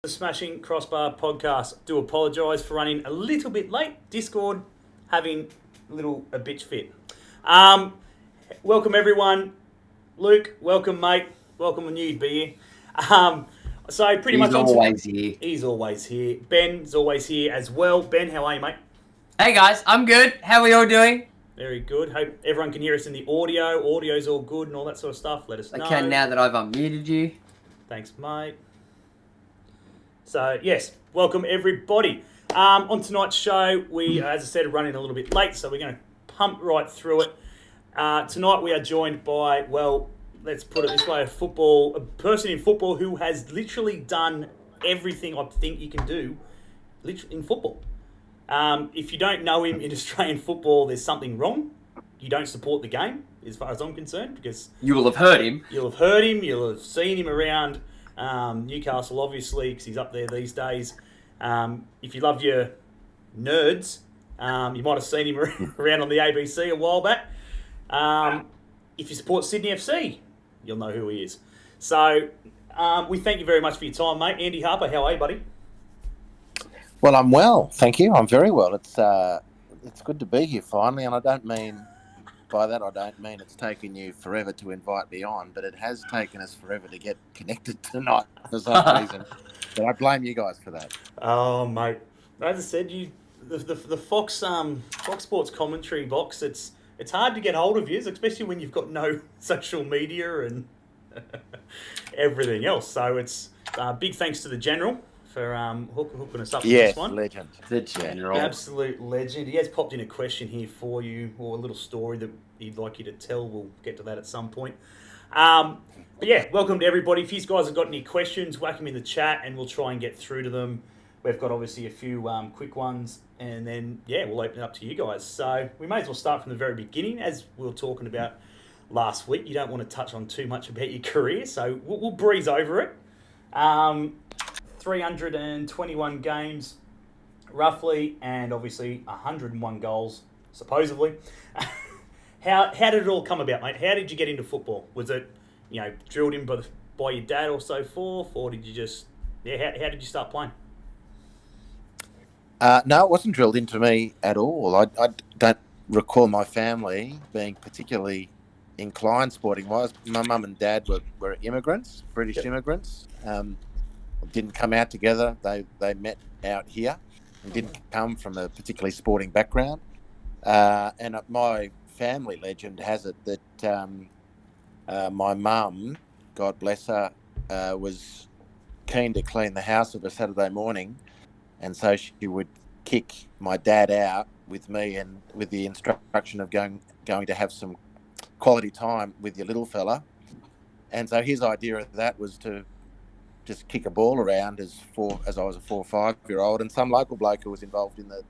The Smashing Crossbar Podcast. Do apologise for running a little bit late. Discord having a bitch fit. Welcome everyone. Luke, welcome mate. Welcome when you'd be here. So pretty much always here. He's always here. Ben's always here as well. Ben, how are you, mate? Hey guys, I'm good. How are we all doing? Very good. Hope everyone can hear us in the audio. Audio's all good and all that sort of stuff. Let us know. I can now that I've unmuted you. Thanks, mate. So, yes, welcome everybody. On tonight's show, we, as I said, are running a little bit late, so we're going to pump right through it. Tonight we are joined by, well, let's put it this way, a person in football who has literally done everything I think you can do in football. If you don't know him in Australian football, there's something wrong. You don't support the game, as far as I'm concerned, because you will have heard him. You'll have heard him. You'll have seen him around Newcastle, obviously, because he's up there these days. If you love your nerds, you might have seen him around on the ABC a while back. If you support Sydney FC, you'll know who he is. So we thank you very much for your time, mate. Andy Harper, how are you, buddy? Well, I'm well, thank you. I'm very well. It's good to be here finally, and I don't mean it's taken you forever to invite me on, but it has taken us forever to get connected tonight for some reason. But I blame you guys for that. Oh, mate. As I said, the Fox Sports commentary box, it's hard to get hold of you, especially when you've got no social media and everything else. So it's big thanks to the General for hooking us up with this one. Yes, legend. The General. Absolute legend. He has popped in a question here for you, or a little story that he'd like you to tell. We'll get to that at some point. But yeah, welcome to everybody. If you guys have got any questions, whack them in the chat and we'll try and get through to them. We've got obviously a few quick ones, and then, yeah, we'll open it up to you guys. So we may as well start from the very beginning. As we were talking about last week, you don't want to touch on too much about your career, so we'll breeze over it. 321 games, roughly, and obviously 101 goals, supposedly. How did it all come about, mate? How did you get into football? Was it, drilled in by your dad or so forth, or did you just, how did you start playing? No, it wasn't drilled into me at all. I don't recall my family being particularly inclined sporting-wise. My mum and dad were immigrants, British immigrants. Didn't come out together. They met out here and didn't come from a particularly sporting background. And my family legend has it that my mum, God bless her, was keen to clean the house of a Saturday morning, and so she would kick my dad out with me and with the instruction of going to have some quality time with your little fella. And so his idea of that was to just kick a ball around as I was a 4 or 5 year old, and some local bloke who was involved in the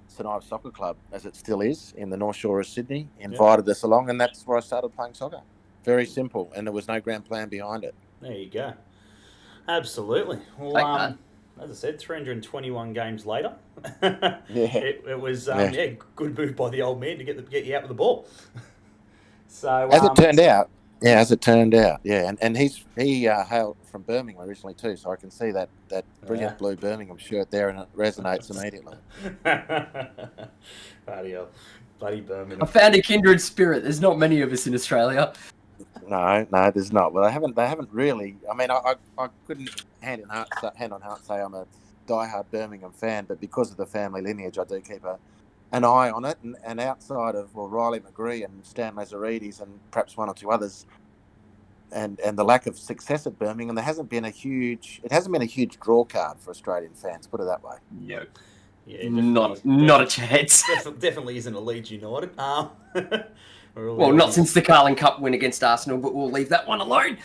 St Ives Soccer Club, as it still is, in the North Shore of Sydney, invited us along, and that's where I started playing soccer. Very simple, and there was no grand plan behind it. There you go. Absolutely. Well, as I said, 321 games later. It was good move by the old man to get you out with the ball. So as it turned out. And he hailed from Birmingham originally too, so I can see that brilliant blue Birmingham shirt there, and it resonates immediately. Bloody Birmingham. I found a kindred spirit. There's not many of us in Australia. No, there's not. Well, they haven't really. I mean, I couldn't hand on heart say I'm a diehard Birmingham fan, but because of the family lineage, I do keep an eye on it, and outside of Riley McGree and Stan Lazaridis and perhaps one or two others, and the lack of success at Birmingham, it hasn't been a huge draw card for Australian fans, put it that way. No. Yeah, not a chance. Definitely isn't a Leeds United. Well, not since the Carling Cup win against Arsenal, but we'll leave that one alone.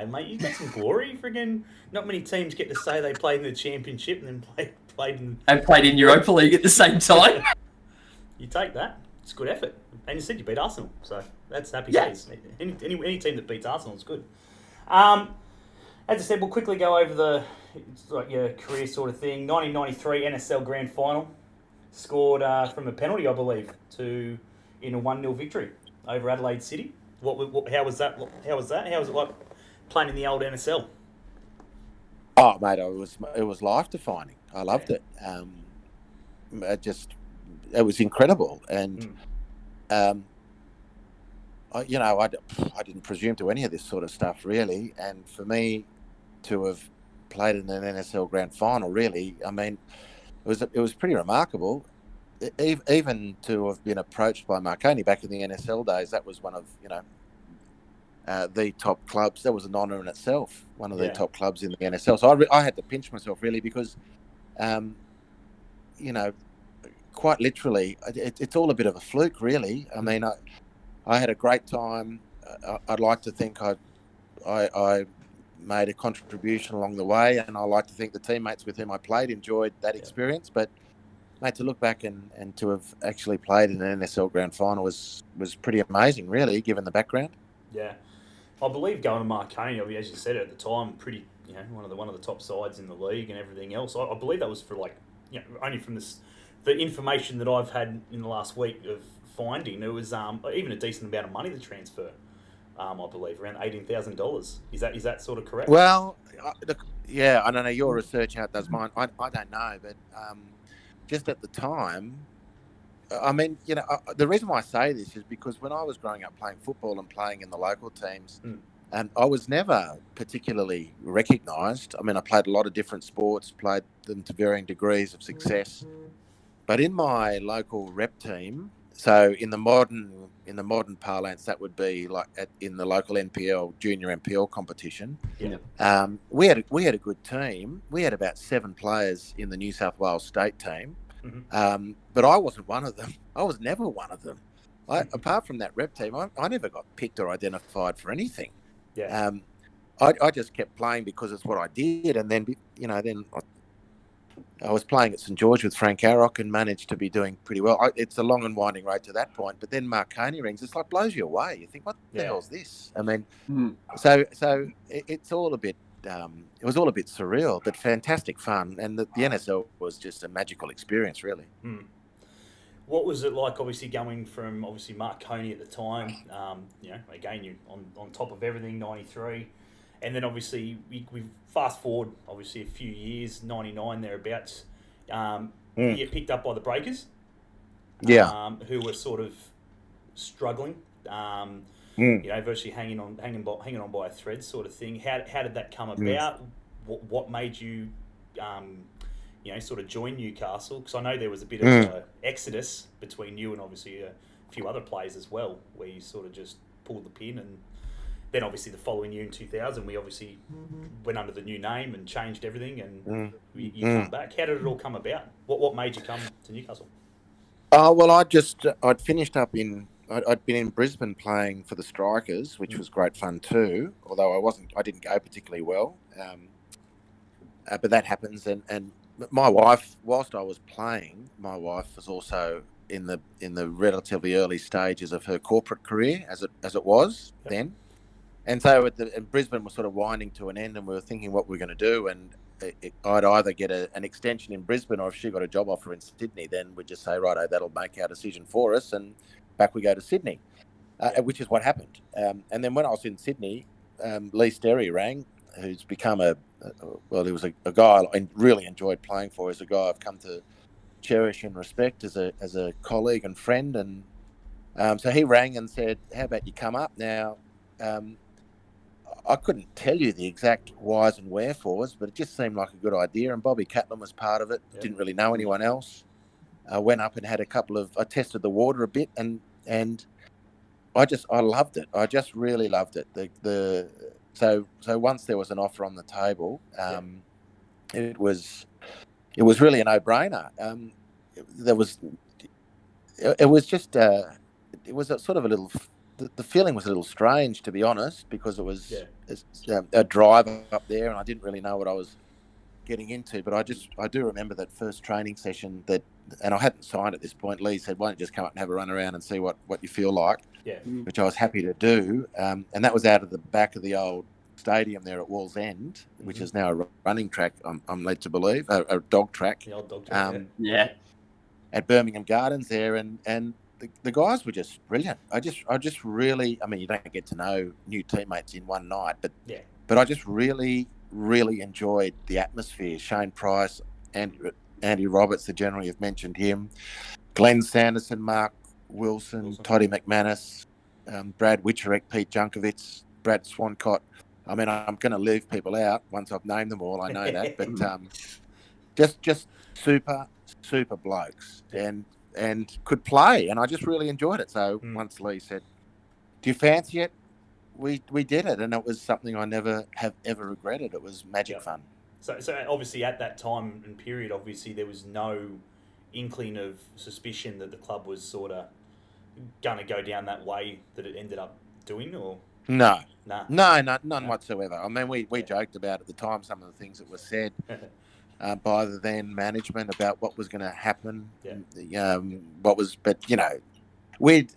Mate, you got some glory. Friggin' not many teams get to say they played in the Championship and then played in Europa League at the same time. You take that. It's good effort. And you said you beat Arsenal, so that's happy days. Any team that beats Arsenal is good. As I said, we'll quickly go over your career sort of thing. 1993 NSL Grand Final. Scored from a penalty, I believe, in a 1-0 victory over Adelaide City. How was that? How was it like playing in the old NSL? Oh, mate, it was life defining. I loved it. It was incredible, and I didn't presume to any of this sort of stuff really, and for me to have played in an NSL Grand Final, really, I mean, it was pretty remarkable. Even to have been approached by Marconi back in the NSL days, that was one of the top clubs. That was an honour in itself, one of the top clubs in the NSL. So I had to pinch myself really because, quite literally, it's all a bit of a fluke, really. I mean, I had a great time. I'd like to think I made a contribution along the way, and I like to think the teammates with whom I played enjoyed that experience. But mate, to look back and to have actually played in an NSL Grand Final was pretty amazing, really, given the background. Yeah, I believe going to Marconi, as you said at the time, pretty one of the top sides in the league and everything else. I believe that was for only from the information that I've had in the last week of finding, it was even a decent amount of money to transfer. I believe around $18,000. Is that sort of correct? Well, I don't know. Your research out does mine. I don't know, but just at the time, I mean, the reason why I say this is because when I was growing up playing football and playing in the local teams, I was never particularly recognised. I mean, I played a lot of different sports, played them to varying degrees of success, but in my local rep team. So in the modern parlance, that would be like in the local NPL, junior NPL competition. Yeah. We had a good team. We had about 7 players in the New South Wales state team, but I wasn't one of them. I was never one of them. Apart from that rep team, I never got picked or identified for anything. Yeah. I just kept playing because it's what I did, and then I was playing at St George with Frank Arrock and managed to be doing pretty well. It's a long and winding road to that point, but then Marconi rings. It's like blows you away. You think, what the hell is this? I mean, so it's all a bit. It was all a bit surreal, but fantastic fun, and the NSL was just a magical experience, really. What was it like? Obviously, going from Marconi at the time. Again, you on top of everything, 93. And then obviously we fast forward a few years, 99 thereabouts. You get picked up by the Breakers, who were sort of struggling, virtually hanging on by a thread, sort of thing. How did that come about? What made you, sort of join Newcastle? Because I know there was a bit of an exodus between you and obviously a few other players as well, where you sort of just pulled the pin and. Then obviously the following year in 2000, we obviously went under the new name and changed everything, and you come back. How did it all come about? What made you come to Newcastle? Well, I'd finished up I'd been in Brisbane playing for the Strikers, which was great fun too. Although I didn't go particularly well, but that happens. And my wife, whilst I was playing, my wife was also in the relatively early stages of her corporate career, as it was then. And so and Brisbane was sort of winding to an end, and we were thinking what we were going to do. And I'd either get an extension in Brisbane, or if she got a job offer in Sydney, then we'd just say, righto, that'll make our decision for us, and back we go to Sydney, which is what happened. And then when I was in Sydney, Lee Sterry rang, who's become he was a guy I really enjoyed playing for. He's a guy I've come to cherish and respect as a colleague and friend. And so he rang and said, how about you come up now? I couldn't tell you the exact whys and wherefores, but it just seemed like a good idea. And Bobby Catlin was part of it. Yep. Didn't really know anyone else. I went up and had I tested the water a bit, and I loved it. I just really loved it. So once there was an offer on the table, it was really a no-brainer. It was a sort of a little. The feeling was a little strange, to be honest, because it was a drive up there, and I didn't really know what I was getting into. But I do remember that first training session and I hadn't signed at this point. Lee said, "Why don't you just come up and have a run around and see what you feel like?" Yeah. Which I was happy to do, and that was out of the back of the old stadium there at Wall's End, which is now a running track. I'm led to believe a dog track. The old dog track. At Birmingham Gardens there, and. The guys were just brilliant. I just really, I mean, you don't get to know new teammates in one night, but I just really really enjoyed the atmosphere. Shane Price, Andy Roberts, the general, you've mentioned him. Glenn Sanderson, Mark Wilson, Toddy McManus, Brad Witcherek, Pete Junkovich, Brad Swancott. I mean, I'm going to leave people out once I've named them all. I know that, but just super blokes, and could play, and I just really enjoyed it. So once Lee said, "Do you fancy it?" We did it, and it was something I never have ever regretted. It was magic fun. So obviously at that time and period, obviously there was no inkling of suspicion that the club was sort of going to go down that way that it ended up doing, or no, nah. none whatsoever. I mean, we joked about at the time some of the things that were said by the then management about what was going to happen. What was, but we'd,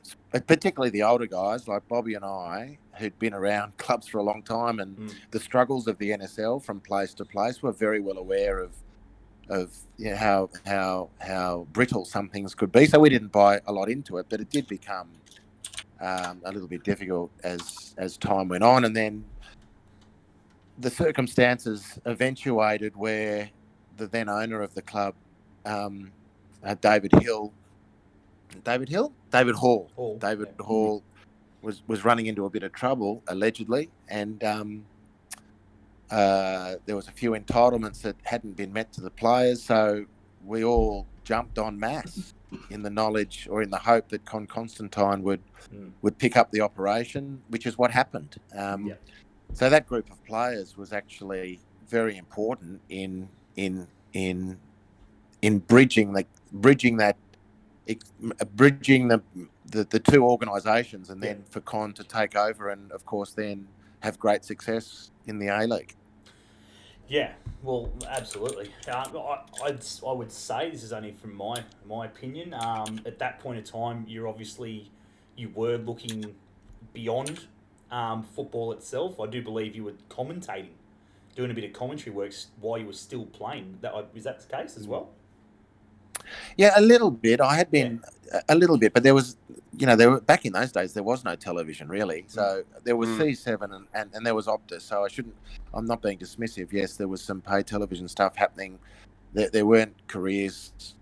particularly the older guys like Bobby and I, who'd been around clubs for a long time, and the struggles of the NSL from place to place, were very well aware of how brittle some things could be. So we didn't buy a lot into it, but it did become a little bit difficult as time went on, and then the circumstances eventuated where the then owner of the club, David Hall, was running into a bit of trouble, allegedly, and there was a few entitlements that hadn't been met to the players, so we all jumped en masse in the knowledge or in the hope that Con Constantine would pick up the operation, which is what happened. So that group of players was actually very important in bridging the two organisations, and then for Con to take over, and of course then have great success in the A-League. Yeah, well, absolutely. I would say, this is only from my opinion, at that point in time, you were looking beyond football itself. I do believe you were commentating, doing a bit of commentary works while you were still playing. Is that the case as well? Yeah, a little bit. I had been a little bit, but there was, back in those days, there was no television really. So there was C7 and there was Optus. So I'm not being dismissive. Yes, there was some paid television stuff happening. There weren't careers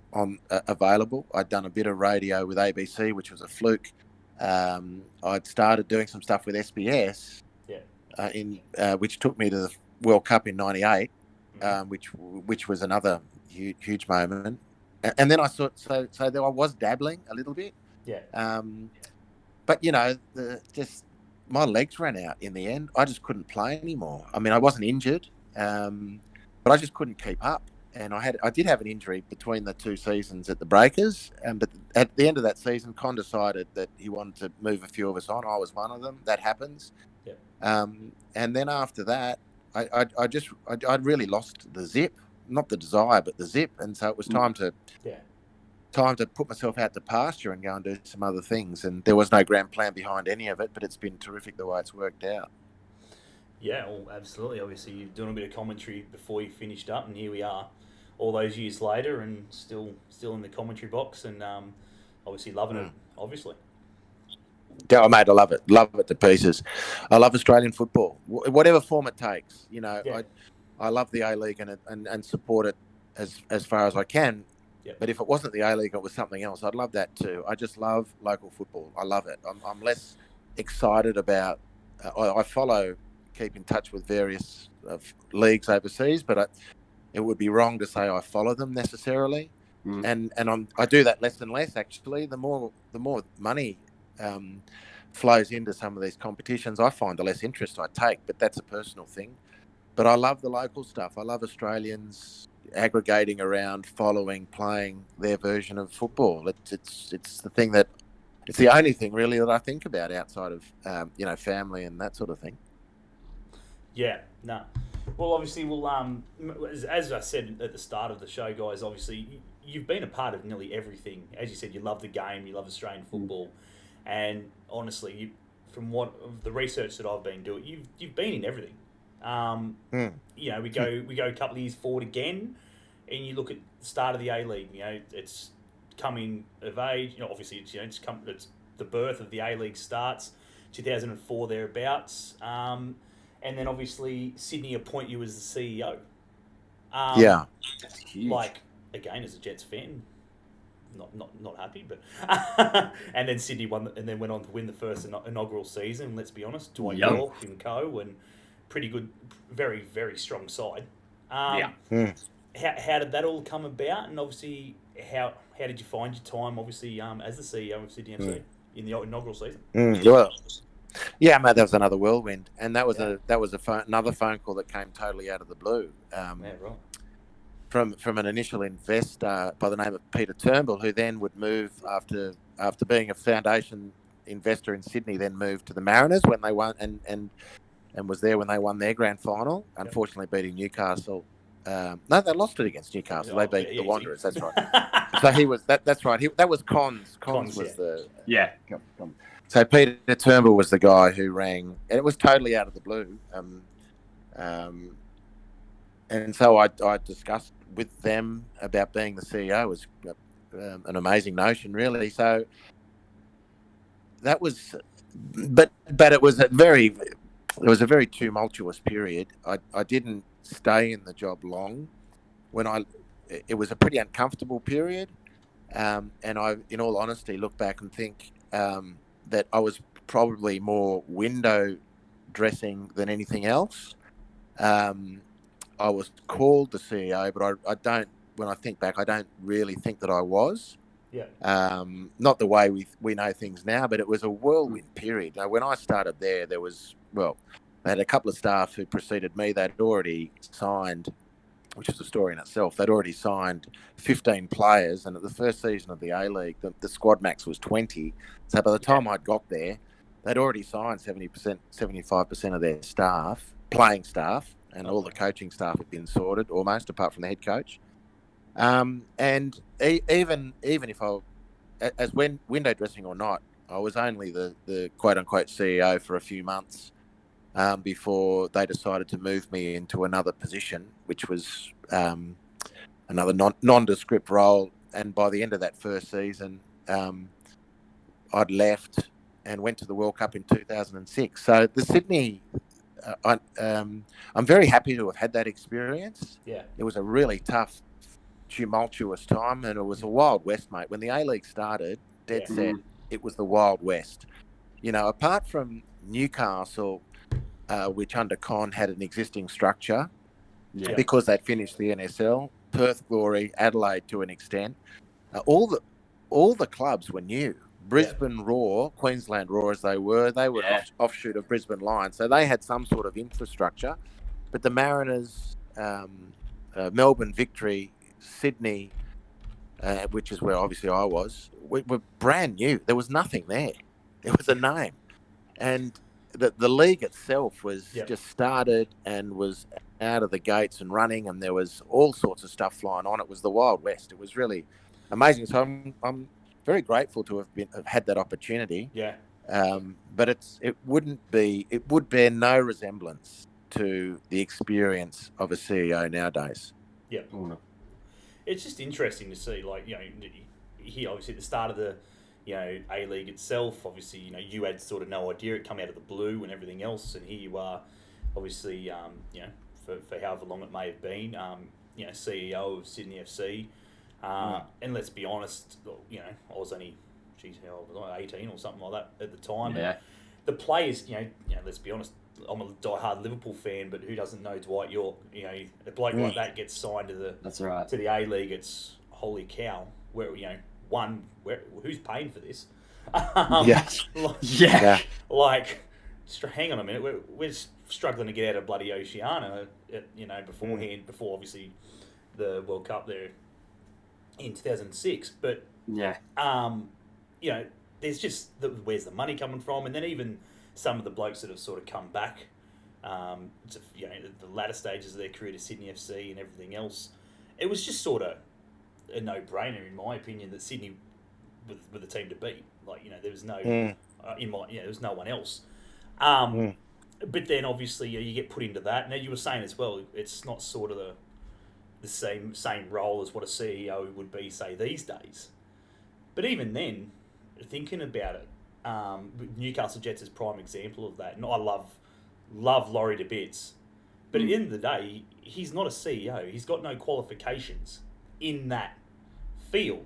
available. I'd done a bit of radio with ABC, which was a fluke. I'd started doing some stuff with SBS, which took me to the World Cup in '98, which was another huge moment. And then I so there I was dabbling a little bit. But just my legs ran out in the end. I just couldn't play anymore. I mean, I wasn't injured, but I just couldn't keep up. And I did have an injury between the two seasons at the Breakers. But at the end of that season, Con decided that he wanted to move a few of us on. I was one of them. That happens. And then after that, I really lost the zip. Not the desire, but the zip, and so it was time to put myself out to pasture and go and do some other things. And there was no grand plan behind any of it, but it's been terrific the way it's worked out. Yeah, well, absolutely. Obviously, you're doing a bit of commentary before you finished up, and here we are, all those years later, and still in the commentary box, and obviously loving it. Obviously. Yeah, mate, I love it to pieces. I love Australian football, whatever form it takes. I love the A-League and support it as far as I can. But if it wasn't the A-League, it was something else, I'd love that too. I just love local football. I love it. I'm less excited about... I keep in touch with various leagues overseas, but it would be wrong to say I follow them necessarily. And I do that less and less, actually. The more money flows into some of these competitions, I find the less interest I take, but that's a personal thing. But I love the local stuff. I love Australians aggregating around, following, playing their version of football. It's the thing it's the only thing really that I think about outside of family and that sort of thing. Yeah, no. Well, obviously, as I said at the start of the show, guys, obviously you've been a part of nearly everything. As you said, you love the game, you love Australian football, and honestly, from the research that I've been doing, you've been in everything. We go a couple of years forward again, and you look at the start of the A-League. It's coming of age. Obviously, it's the birth of the A-League starts 2004 thereabouts, and and then obviously Sydney appoint you as the CEO. Yeah. That's huge. Like, again, as a Jets fan, not happy, but and then Sydney won, and then went on to win the first inaugural season. Let's be honest, Dwight York and co, and pretty good, very very strong side. How did that all come about? And obviously, how did you find your time? Obviously, as the CEO of Sydney FC in the inaugural season. Well, yeah, mate, that was another whirlwind, and that was another phone call that came totally out of the blue. Yeah, right. From an initial investor by the name of Peter Turnbull, who then would move after being a foundation investor in Sydney, then moved to the Mariners when they won and was there when they won their grand final. Unfortunately, beating Newcastle. No, they lost it against Newcastle. They beat the Wanderers. That's right. So he was that's right. That was Cons. Cons was the So Peter Turnbull was the guy who rang, and it was totally out of the blue. And so I discussed with them about being the CEO. It was an amazing notion, really. So that was, but it was a very tumultuous period. I didn't stay in the job long. It was a pretty uncomfortable period, and I, in all honesty, look back and think that I was probably more window dressing than anything else. I was called the CEO, but I don't. When I think back, I don't really think that I was. Yeah. Not the way we know things now, but it was a whirlwind period. Now, when I started there was, they had a couple of staff who preceded me. They'd already signed, which is a story in itself. They'd already signed 15 players, and at the first season of the A-League, the squad max was 20. So by the time I'd got there, they'd already signed 70%, 75% of their staff, playing staff, and all the coaching staff had been sorted, almost, apart from the head coach. And even if as window dressing or not, I was only the quote-unquote CEO for a few months before they decided to move me into another position, which was another nondescript role. And by the end of that first season, I'd left and went to the World Cup in 2006. So the Sydney... I'm very happy to have had that experience. Yeah. It was a really tough, tumultuous time, and it was a Wild West, mate. When the A-League started, dead set, it was the Wild West. You know, apart from Newcastle, which under Con had an existing structure, because they'd finished the NSL, Perth Glory, Adelaide to an extent, all the clubs were new. Brisbane Roar, Queensland Roar as they were an offshoot of Brisbane Lions. So they had some sort of infrastructure. But the Mariners, Melbourne Victory, Sydney, which is where obviously I was, were brand new. There was nothing there. It was a name. And the league itself was just started and was out of the gates and running, and there was all sorts of stuff flying on. It was the Wild West. It was really amazing. So I'm very grateful to have had that opportunity. Yeah. But it would bear no resemblance to the experience of a CEO nowadays. Yeah. It's just interesting to see, like, you know, here obviously at the start of the, you know, A-League itself, obviously, you know, you had sort of no idea. It come out of the blue and everything else, and here you are, obviously, you know, for however long it may have been, you know, CEO of Sydney FC. And let's be honest, you know, I was only, how old was I, 18 or something like that at the time. Yeah. And the players, you know, let's be honest, I'm a diehard Liverpool fan, but who doesn't know Dwight York? You know, a bloke like that gets signed to the to the A-League. It's holy cow. Where, you know, who's paying for this? Like, hang on a minute, we're struggling to get out of bloody Oceania. You know, before obviously the World Cup there in 2006, but you know, there's just where's the money coming from, and then even some of the blokes that have sort of come back, to, you know, the latter stages of their career to Sydney FC and everything else, it was just sort of a no-brainer in my opinion that Sydney were the team to beat. Like, you know, there was no there was no one else. But then obviously, you know, you get put into that. Now you were saying as well, it's not sort of the same role as what a CEO would be, say, these days. But even then, thinking about it, Newcastle Jets is prime example of that. And I love love Laurie to bits, but at the end of the day, he's not a CEO. He's got no qualifications in that field.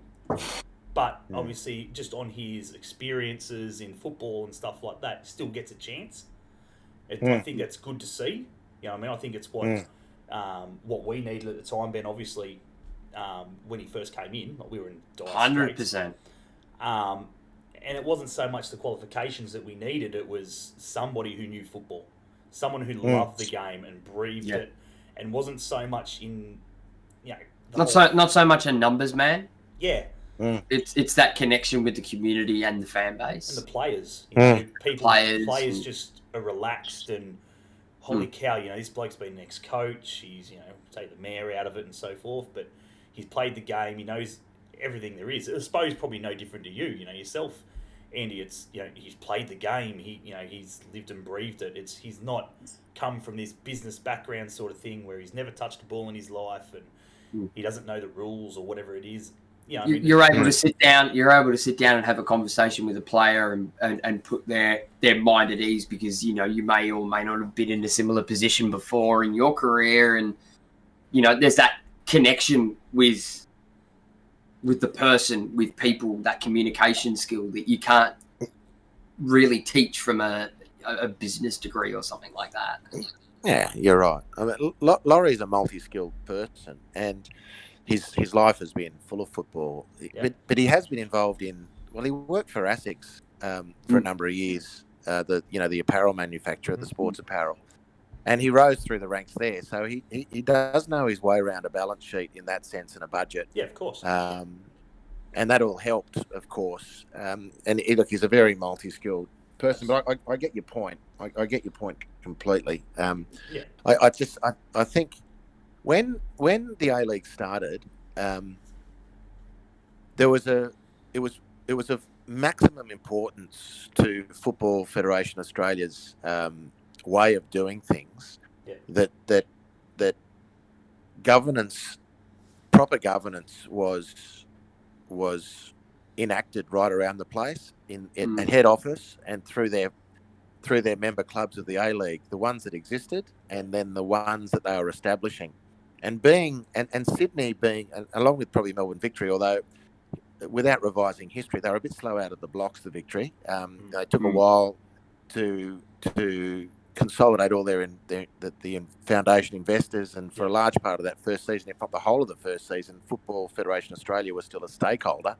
But obviously, just on his experiences in football and stuff like that, still gets a chance. I think that's good to see. You know, I mean, I think it's what we needed at the time. Ben, obviously, when he first came in, we were in dire 100%. And it wasn't so much the qualifications that we needed; it was somebody who knew football, someone who loved the game and breathed it, and wasn't so much in, you know, not so much a numbers man. Yeah. It's that connection with the community and the fan base and the players. You know, players and just are relaxed and holy cow, you know, this bloke's been an ex-coach. He's, you know, take the mayor out of it and so forth, but he's played the game. He knows everything there is. I suppose probably no different to you. You know, yourself, Andy. It's, you know, he's played the game. He's lived and breathed it. He's not come from this business background sort of thing where he's never touched a ball in his life and he doesn't know the rules or whatever it is. You know, you're able to sit down. You're able to sit down and have a conversation with a player and put their mind at ease, because you know you may or may not have been in a similar position before in your career, and you know there's that connection with the person, with people, that communication skill that you can't really teach from a business degree or something like that. Yeah, you're right. I mean, Laurie's a multi-skilled person, and his life has been full of football, but he has been involved in. Well, he worked for ASICS for a number of years, the apparel manufacturer, the sports apparel, and he rose through the ranks there. So he does know his way around a balance sheet in that sense and a budget. Yeah, of course. And that all helped, of course. And he's a very multi-skilled person. But I get your point. I get your point completely. I think. When the A-League started, it was of maximum importance to Football Federation Australia's way of doing things that governance, proper governance was enacted right around the place at head office and through their member clubs of the A-League, the ones that existed and then the ones that they were establishing. And Sydney being, along with probably Melbourne Victory, although without revising history, they were a bit slow out of the blocks, the Victory. They took a while to consolidate all the foundation investors, and for a large part of that first season, if not the whole of the first season, Football Federation Australia was still a stakeholder.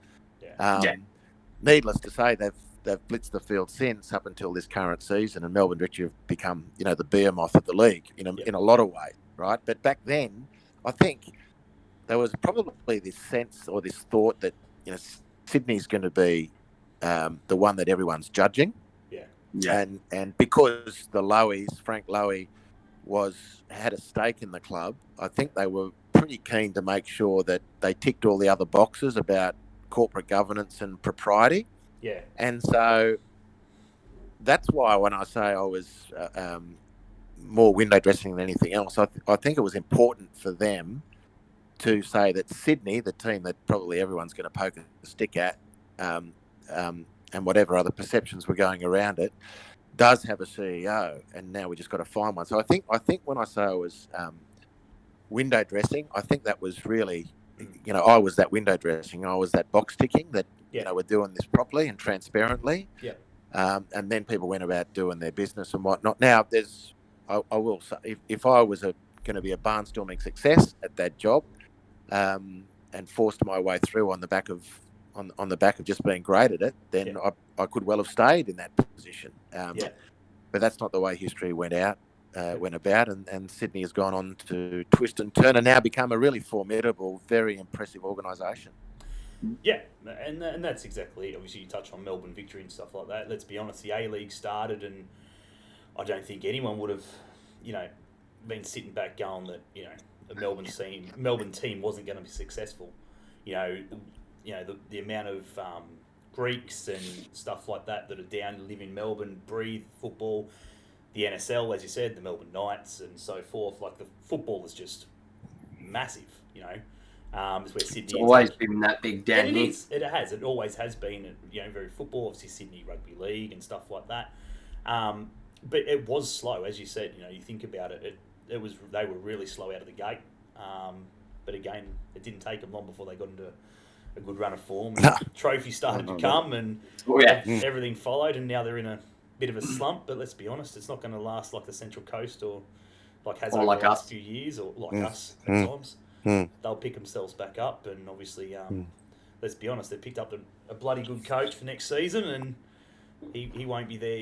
Needless to say, they've blitzed the field since up until this current season, and Melbourne Victory have become, you know, the behemoth of the league in a lot of ways. Right, but back then, I think there was probably this sense or this thought that, you know, Sydney's going to be the one that everyone's judging, and because the Lowies, Frank Lowy, had a stake in the club, I think they were pretty keen to make sure that they ticked all the other boxes about corporate governance and propriety. Yeah, and so that's why when I say I was more window dressing than anything else, I think it was important for them to say that Sydney, the team that probably everyone's going to poke a stick at, and whatever other perceptions were going around it, does have a CEO, and now we just got to find one. So I think when I say I was window dressing, I think that was really, you know, I was that window dressing. I was that box ticking that, you know, we're doing this properly and transparently. Yeah. And then people went about doing their business and whatnot. Now, I will say, if I was going to be a barnstorming success at that job, and forced my way through on the back of just being great at it, then I could well have stayed in that position. But that's not the way history went about, and Sydney has gone on to twist and turn and now become a really formidable, very impressive organisation. Yeah, and that's exactly it. Obviously, you touch on Melbourne Victory and stuff like that. Let's be honest, the A-League started, and I don't think anyone would have, you know, been sitting back going that, you know, a Melbourne team wasn't going to be successful. You know, the amount of Greeks and stuff like that are down to live in Melbourne, breathe football. The NSL, as you said, the Melbourne Knights and so forth. Like, the football is just massive, you know. Is where Sydney. It's always been that big down here. It is. It has. It always has been. You know, very football. Obviously, Sydney Rugby League and stuff like that. but it was slow, as you said. You know, you think about it. They were really slow out of the gate. But again, it didn't take them long before they got into a good run of form. Trophy started to come, and everything followed. And now they're in a bit of a slump. But let's be honest, it's not going to last like the Central Coast or like has over the last few years, or like us at times. They'll pick themselves back up, and obviously, let's be honest, they picked up a bloody good coach for next season, and he won't be there.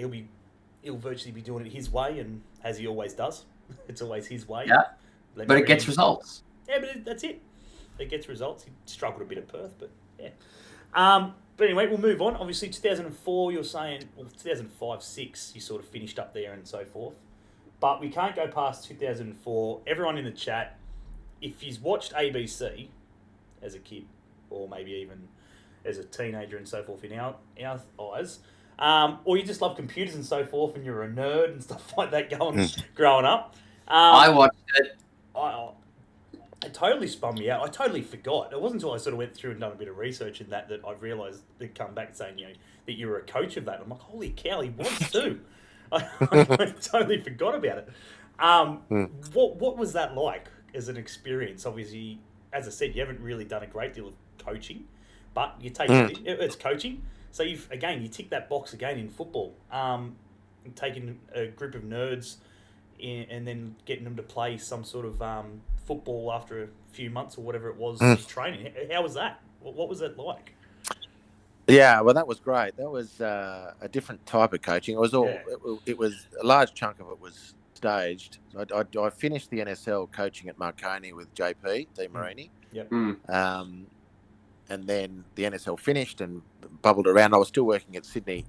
He'll virtually be doing it his way, and as he always does. It's always his way. Yeah, but it gets results. Yeah, but that's it. It gets results. He struggled a bit at Perth, but yeah. But anyway, we'll move on. Obviously, 2004, you're saying, well, 2005, 6, you sort of finished up there and so forth. But we can't go past 2004. Everyone in the chat, if you've watched ABC as a kid, or maybe even as a teenager and so forth in our eyes, or you just love computers and so forth, and you're a nerd and stuff like that growing up. I watched it. It totally spun me out. I totally forgot. It wasn't until I sort of went through and done a bit of research in that I realised they'd come back saying, that you were a coach of that. I'm like, holy cow, he was too. I totally forgot about it. What was that like as an experience? Obviously, as I said, you haven't really done a great deal of coaching, but you take it's coaching. So you tick that box again in football. Taking a group of nerds and then getting them to play some sort of football after a few months or whatever it was training. How was that? What was it like? Yeah, well, that was great. That was a different type of coaching. It was it was a large chunk of it was staged. I finished the NSL coaching at Marconi with JP DeMarini. Yep. And then the NSL finished and bubbled around. I was still working at Sydney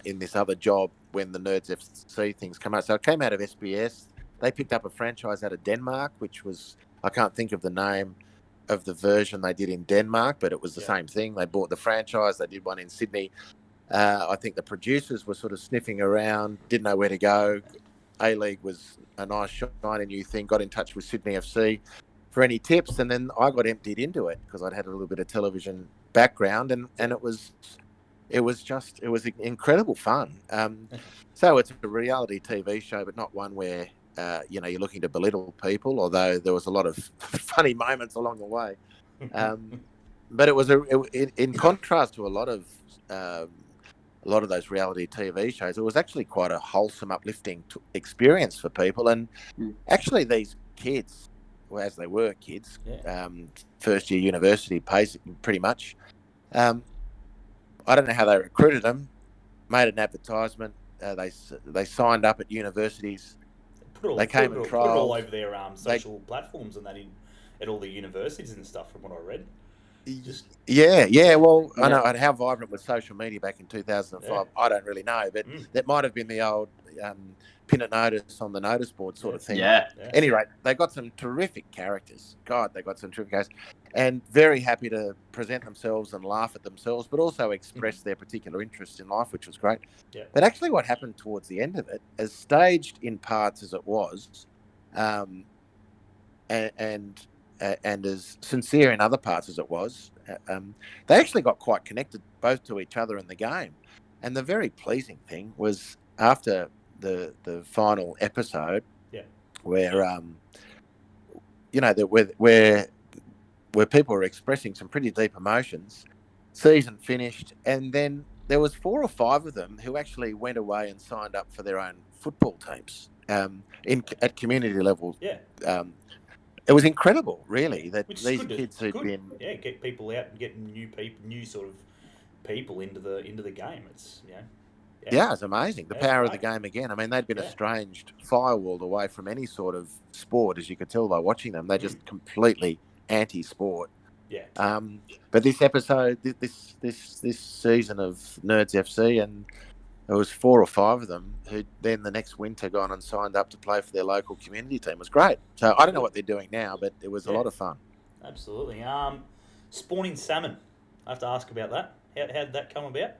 in this other job when the Nerds FC things come out. So I came out of SBS. They picked up a franchise out of Denmark, which was, I can't think of the name of the version they did in Denmark, but it was the same thing. They bought the franchise. They did one in Sydney. I think the producers were sort of sniffing around, didn't know where to go. A-League was a nice, shiny new thing, got in touch with Sydney FC for any tips, and then I got emptied into it because I'd had a little bit of television background, and it was incredible fun. So it's a reality TV show, but not one where you're looking to belittle people, although there was a lot of funny moments along the way. But it was in contrast to a lot of those reality TV shows. It was actually quite a wholesome, uplifting experience for people, and actually these kids. Well, as they were kids, first year university, pretty much. I don't know how they recruited them. Made an advertisement. They signed up at universities. They came and trialled. Put it all over their social platforms and that at all the universities and stuff. From what I read. Well, I know how vibrant was social media back in 2005. Yeah. I don't really know, but that might have been the old pin a notice on the notice board sort of thing. Yeah. Anyway, they got some terrific characters. God, they got some terrific characters. And very happy to present themselves and laugh at themselves, but also express their particular interest in life, which was great. Yeah. But actually what happened towards the end of it, as staged in parts as it was, and as sincere in other parts as it was, they actually got quite connected both to each other and the game. And the very pleasing thing was after the final episode, where where people were expressing some pretty deep emotions. Season finished, and then there was 4 or 5 of them who actually went away and signed up for their own football teams at community level. Yeah. It was incredible, really, that Which these kids who'd been get people out and getting new sort of people into the game. It's it's amazing. The power of the game again. I mean, they'd been estranged, firewalled away from any sort of sport, as you could tell by watching them. They're just completely anti-sport. Yeah. But this episode, this season of Nerds FC, and there was 4 or 5 of them who then the next winter gone and signed up to play for their local community team. It was great. So I don't know what they're doing now, but it was a lot of fun. Absolutely. Spawning salmon. I have to ask about that. How did that come about?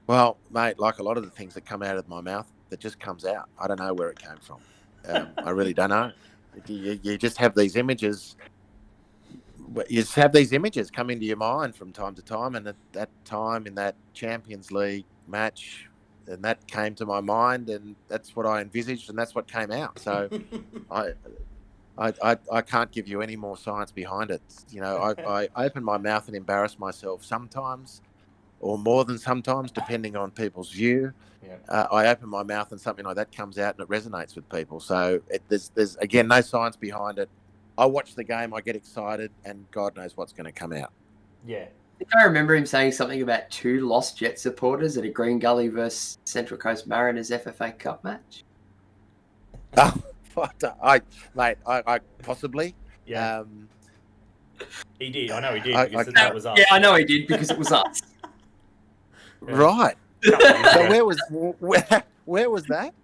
Well, mate, like a lot of the things that come out of my mouth, that just comes out. I don't know where it came from. I really don't know. You just have these images. You just have these images come into your mind from time to time, and at that time in that Champions League match, and that came to my mind, and that's what I envisaged, and that's what came out. So I can't give you any more science behind it. You know, I open my mouth and embarrass myself sometimes, or more than sometimes, depending on people's view. Yeah. I open my mouth and something like that comes out and it resonates with people. So there's again no science behind it. I watch the game, I get excited, and God knows what's going to come out. Yeah. I think I remember him saying something about 2 lost Jet supporters at a Green Gully versus Central Coast Mariners FFA Cup match. Oh, I possibly. Yeah. He did. I know he did because I that was us. Yeah, I know he did because it was us. Right. So where was that?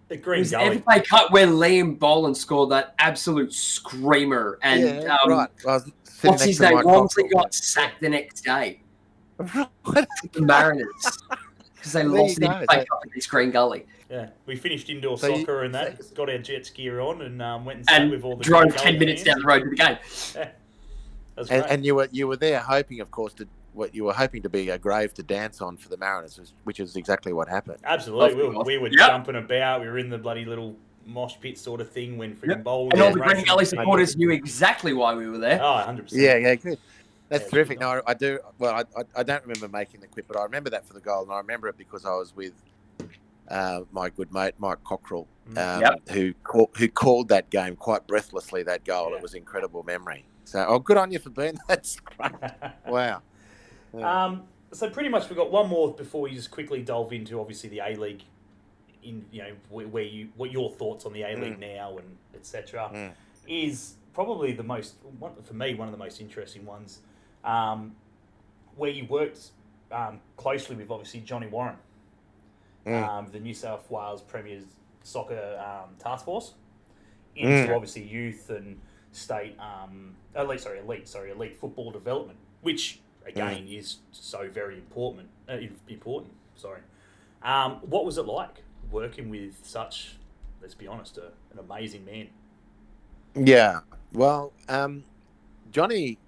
The It Green was the Gully. FFA Cup where Liam Boland scored that absolute screamer, and Right. I was sitting what's next his to name? Mike Walmsley Cockrell. got sacked the next day. Right. The Mariners because they There lost you the go. FFA Cup against Green Gully Yeah, we finished indoor So you- soccer and that. Got our Jets gear on and went and sat and with all the drove Green 10 Gully minutes fans. down the road to the game. Yeah, that was great. And you were there hoping, of course, you were hoping to be a grave to dance on for the Mariners, which is exactly what happened. Absolutely, Of course. we were Yep. jumping about. We were in the bloody little mosh pit sort of thing when freaking Yep. bowling. And all was the Green racing Gully the field. supporters knew exactly why we were there. Oh, 100%. Yeah, good. That's Yeah, terrific. good No, I do. Well, I don't remember making the quip, but I remember that for the goal, and I remember it because I was with my good mate Mike Cockrell, who called that game quite breathlessly. That goal, Yeah. It was incredible memory. So, good on you for being. That's great. Wow. Yeah. So pretty much we've got one more before we just quickly delve into obviously the A-League, what your thoughts on the A-League now and etc. Is probably one of the most interesting ones, where you worked closely with obviously Johnny Warren, the New South Wales Premier's soccer task force, into obviously youth and state elite football development, which again is so very important. What was it like working with such, let's be honest, an amazing man? Yeah. Well, Johnny,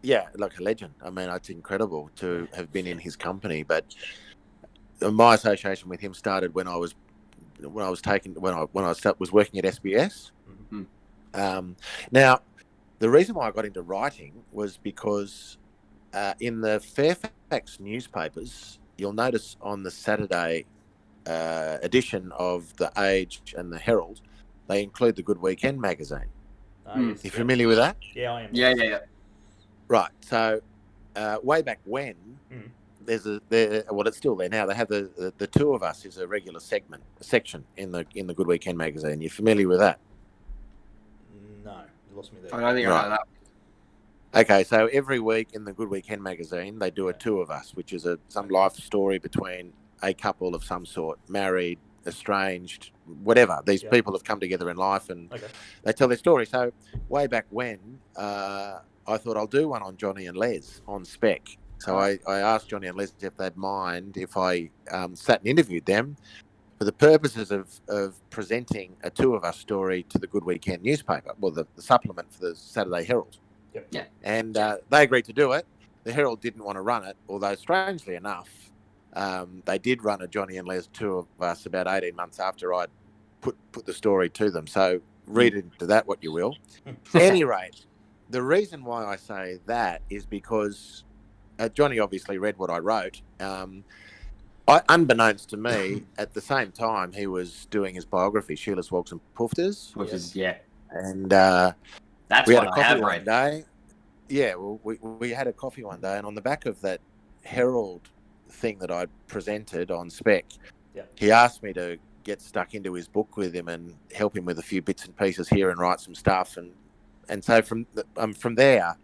like a legend. I mean, it's incredible to have been in his company. But my association with him started when I was working at SBS. Mm-hmm. Now, the reason why I got into writing was because in the Fairfax newspapers, you'll notice on the Saturday edition of the Age and the Herald, they include the Good Weekend magazine. Yes, You familiar with that? Yeah, I am. Yeah. Right. So, way back when, it's still there now. They have the Two of Us is a regular section in the Good Weekend magazine. You familiar with that? No, you lost me there. I don't think I know that. Okay, so every week in the Good Weekend magazine, they do a Two of Us, which is some life story between a couple of some sort, married, estranged, whatever. These people have come together in life and they tell their story. So way back when, I thought I'll do one on Johnny and Les on spec. So I asked Johnny and Les if they'd mind if I sat and interviewed them for the purposes of presenting a Two of Us story to the Good Weekend newspaper, well, the supplement for the Saturday Herald. Yep. Yeah. And they agreed to do it. The Herald didn't want to run it, although strangely enough, they did run a Johnny and Les Two of Us about 18 months after I'd put the story to them. So read into that what you will. At any rate, the reason why I say that is because Johnny obviously read what I wrote. Unbeknownst to me, at the same time, he was doing his biography, Sheila's Wogs and Poofters. And that's we had what a I have coffee one read. day. Yeah, well, we had a coffee one day, and on the back of that Herald thing that I presented on spec, he asked me to get stuck into his book with him and help him with a few bits and pieces here and write some stuff. And so from there,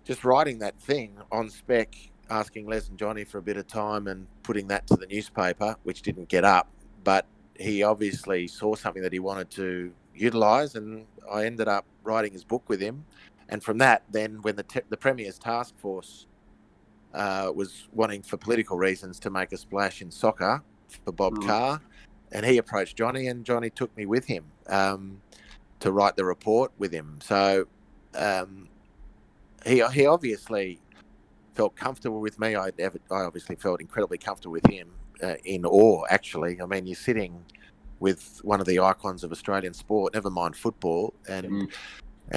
just writing that thing on spec, asking Les and Johnny for a bit of time and putting that to the newspaper, which didn't get up, but he obviously saw something that he wanted to utilise, and I ended up writing his book with him. And from that, then when the Premier's task force was wanting, for political reasons, to make a splash in soccer for Bob Carr, and he approached Johnny, and Johnny took me with him to write the report with him. So he obviously felt comfortable with me. I obviously felt incredibly comfortable with him. in awe, actually. I mean, you're sitting with one of the icons of Australian sport, never mind football, and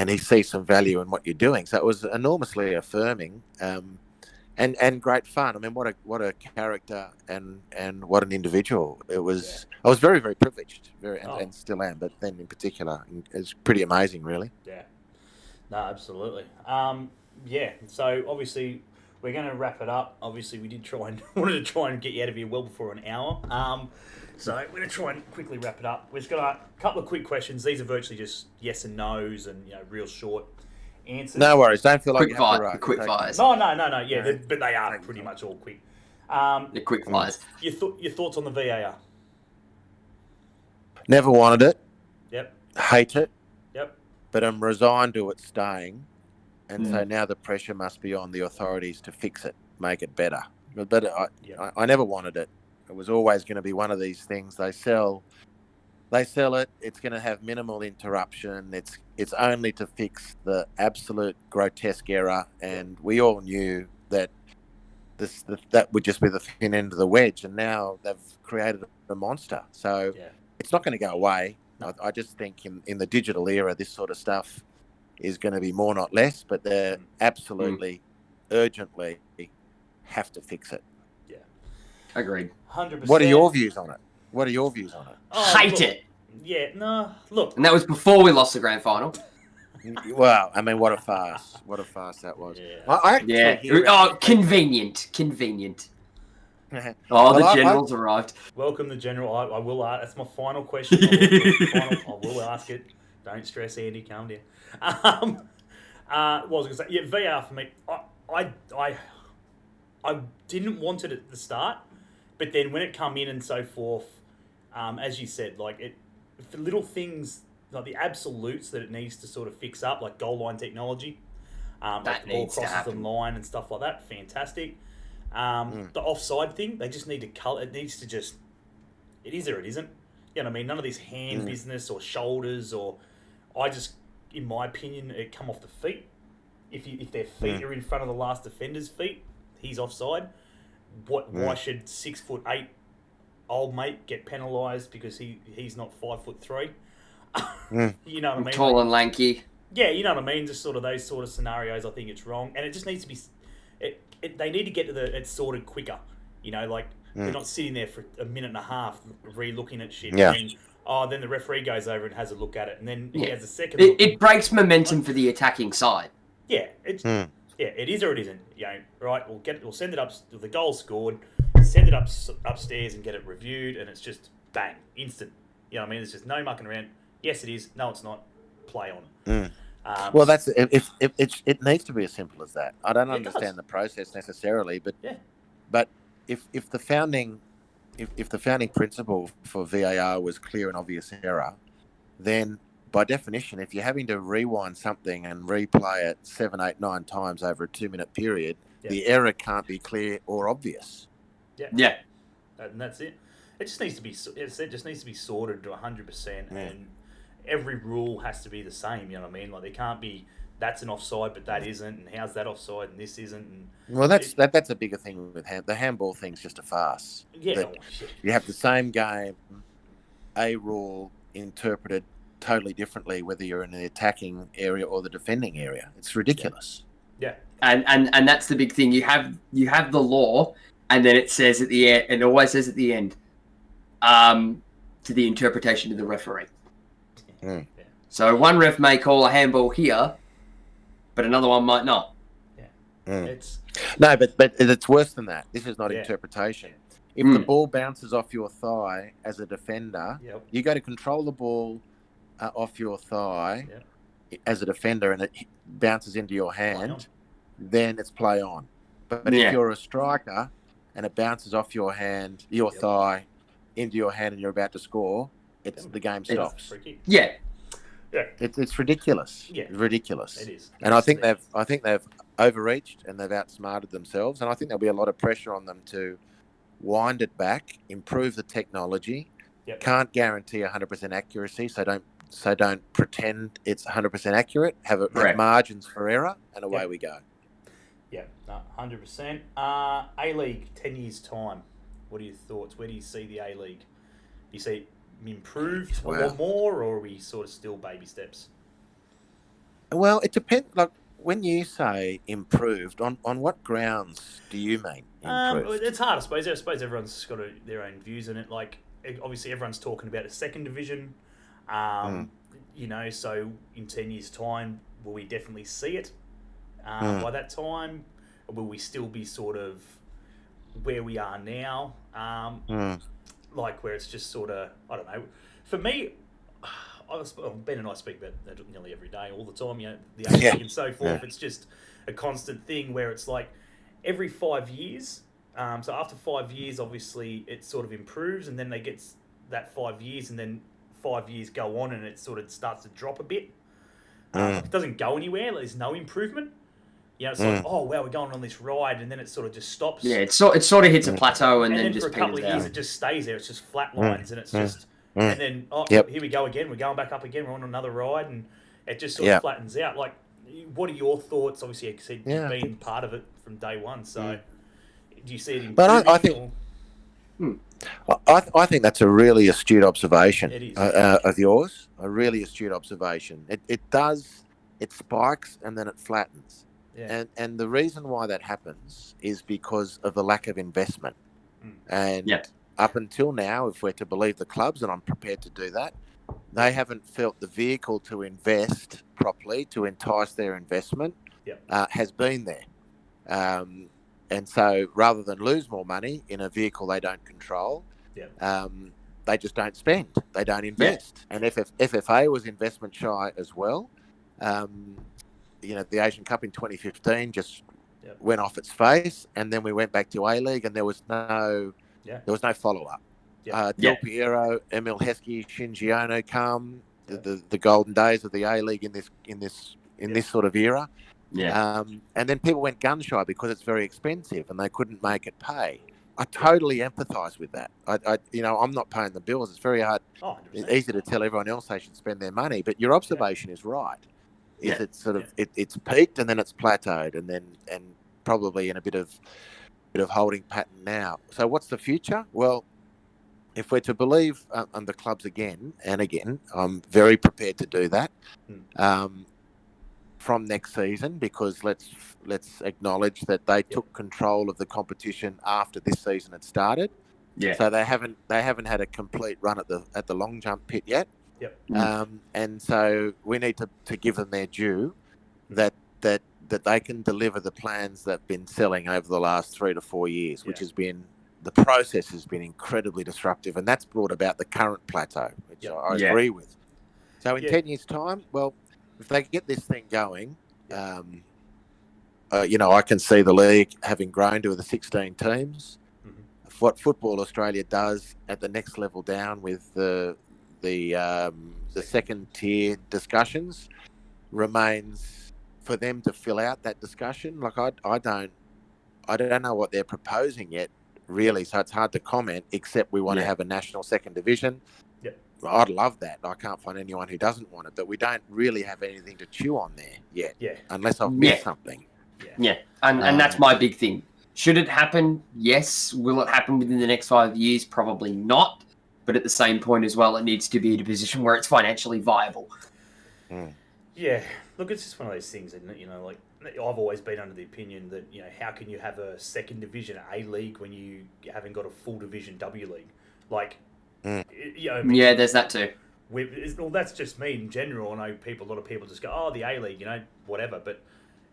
he sees some value in what you're doing. So it was enormously affirming, and great fun. I mean, what a character and what an individual. It was. I was very, very privileged, and still am. But then in particular, it's pretty amazing, really. Yeah. No, absolutely. So obviously we're going to wrap it up. Obviously we wanted to try and get you out of here well before an hour. So we're going to try and quickly wrap it up. We've just got a couple of quick questions. These are virtually just yes and no's and real short answers. No worries. Don't feel like quick fire. Quick fires. No. Yeah, but they are pretty much all quick. The quick fires. Your thoughts on the VAR? Never wanted it. Yep. Hate it. Yep. But I'm resigned to it staying, and so now the pressure must be on the authorities to fix it, make it better. But I never wanted it. It was always going to be one of these things they sell it. It's going to have minimal interruption. It's only to fix the absolute grotesque error, and we all knew that that would just be the thin end of the wedge. And now they've created a monster. So it's not going to go away. I just think in the digital era, this sort of stuff is going to be more, not less, but they absolutely, urgently have to fix it. Yeah. Agreed. 100%. What are your views on it? Hate it. Yeah, no, look. And that was before we lost the grand final. Well, I mean, what a farce. What a farce that was. Yeah. Convenient. The general's arrived. Welcome, the general. I will ask. That's my final question. I will ask it. Don't stress, Andy. Calm down. What was I going to say? Yeah, VR for me. I didn't want it at the start, but then when it come in and so forth, as you said, like for little things like the absolutes that it needs to sort of fix up, like goal line technology, like the ball crosses the line and stuff like that. Fantastic. The offside thing, they just need to color. It needs to just. It is or it isn't. You know what I mean? None of this hand business or shoulders or. In my opinion, it come off the feet. If their feet are in front of the last defender's feet, he's offside. Why should 6'8" old mate get penalised because he's not 5'3"? You know what I mean? Tall and lanky. Yeah, you know what I mean. Just sort of those sort of scenarios. I think it's wrong, and it just needs to be. They need to get to it sorted quicker. You know, like they're not sitting there for a minute and a half re-looking at shit. Yeah. And, then the referee goes over and has a look at it, and then he has a second. It breaks momentum for the attacking side. Yeah, it is or it isn't. You know, right? We'll send it up. The goal scored. Send it upstairs and get it reviewed, and it's just bang, instant. You know what I mean? There's just no mucking around. Yes, it is. No, it's not. Play on. Well, that's if it needs to be as simple as that. I don't understand the process necessarily, but if the founding principle for VAR was clear and obvious error, then by definition, if you're having to rewind something and replay it 7, 8, 9 times over a 2-minute period, the error can't be clear or obvious. Yeah. And that's it. It just needs to be. It just needs to be sorted to 100%, and every rule has to be the same. You know what I mean? Like there can't be that's an offside, but that isn't, and how's that offside and this isn't? And well, that's a bigger thing with the handball thing's just a farce. Yeah, you have the same game, a rule interpreted totally differently, whether you're in the attacking area or the defending area. It's ridiculous. Yeah. And that's the big thing. You have the law, and then it says at the end, it always says at the end, to the interpretation of the referee. So one ref may call a handball here, but another one might not. No, but it's worse than that. This is not interpretation. If the ball bounces off your thigh as a defender, you go to control the ball off your thigh as a defender, and it bounces into your hand, then it's play on. But if you're a striker and it bounces off your hand, your thigh, into your hand, and you're about to score, the game stops. It's ridiculous. Ridiculous. It is. And I think they've overreached and they've outsmarted themselves. And I think there'll be a lot of pressure on them to wind it back, improve the technology. Can't guarantee 100% accuracy, so don't pretend it's 100% accurate. Have margins for error, and away we go. Yeah, 100%. A-League, 10 years' time. What are your thoughts? Where do you see the A-League? Do you see it improved a Well- lot more, or are we sort of still baby steps? Well, it depends. Like when you say improved, on what grounds do you mean improved? It's hard, I suppose. I suppose everyone's got their own views on it. Like, obviously, everyone's talking about a second division. You know, so in 10 years' time, will we definitely see it by that time? Or will we still be sort of where we are now? Like, where it's just sort of, I don't know. For me, Ben and I speak about that nearly every day, all the time, you know, the A-League and so forth. It's just a constant thing where it's like every 5 years. So after 5 years, obviously, it sort of improves, and then they get that 5 years, and then 5 years go on, and it sort of starts to drop a bit. It doesn't go anywhere. There's no improvement. You know, it's like, oh wow, we're going on this ride, and then it sort of just stops. Yeah, it sort of hits a plateau, and then just for a couple of peters years, out. it just stays there. It's just flat lines, and it's just, and then here we go again. We're going back up again. We're on another ride, and it just sort of flattens out. Like, what are your thoughts? Obviously, you said you've been part of it from day one. So, do you see it improving? But I think. I think that's a really astute observation of yours. A really astute observation. It spikes and then it flattens. Yeah. And the reason why that happens is because of the lack of investment. And up until now, if we're to believe the clubs, and I'm prepared to do that, they haven't felt the vehicle to invest properly, to entice their investment, has been there. And so rather than lose more money in a vehicle they don't control, they just don't spend. They don't invest. And FFA was investment shy as well. You know, the Asian Cup in 2015 just went off its face, and then we went back to A-League, and there was no follow-up. Del Piero, Emil Heskey, Shinji Ono come, the golden days of the A-League in this sort of era. And then people went gun shy because it's very expensive and they couldn't make it pay. I totally empathise with that. I'm not paying the bills. It's very hard. It's easy to tell everyone else they should spend their money, but your observation is right. It's sort of it's peaked and then it's plateaued and probably in a bit of holding pattern now. So what's the future? Well, if we're to believe the clubs again and again, I'm very prepared to do that. From next season, because let's acknowledge that they took control of the competition after this season had started. So they haven't had a complete run at the long jump pit yet. And so we need to give them their due that they can deliver the plans that have been selling over the last 3 to 4 years, which has been the process has been incredibly disruptive, and that's brought about the current plateau, which I agree with. So in 10 years' time, well, if they get this thing going, I can see the league having grown to the 16 teams. What Football Australia does at the next level down with the second tier discussions remains for them to fill out that discussion. Like I don't know what they're proposing yet, really. So it's hard to comment. Except we want to have a national second division. I'd love that. I can't find anyone who doesn't want it, but we don't really have anything to chew on there yet, unless I've missed something. And that's my big thing. Should it happen? Yes. Will it happen within the next 5 years? Probably not. But at the same point as well, it needs to be in a position where it's financially viable. Yeah. Look, it's just one of those things, isn't it? You know, like, I've always been under the opinion that, you know, how can you have a second division A-League when you haven't got a full division W-League? Like, you know, there's that too. Well, that's just me in general. I know a lot of people just go, oh, the A-League, you know, whatever. But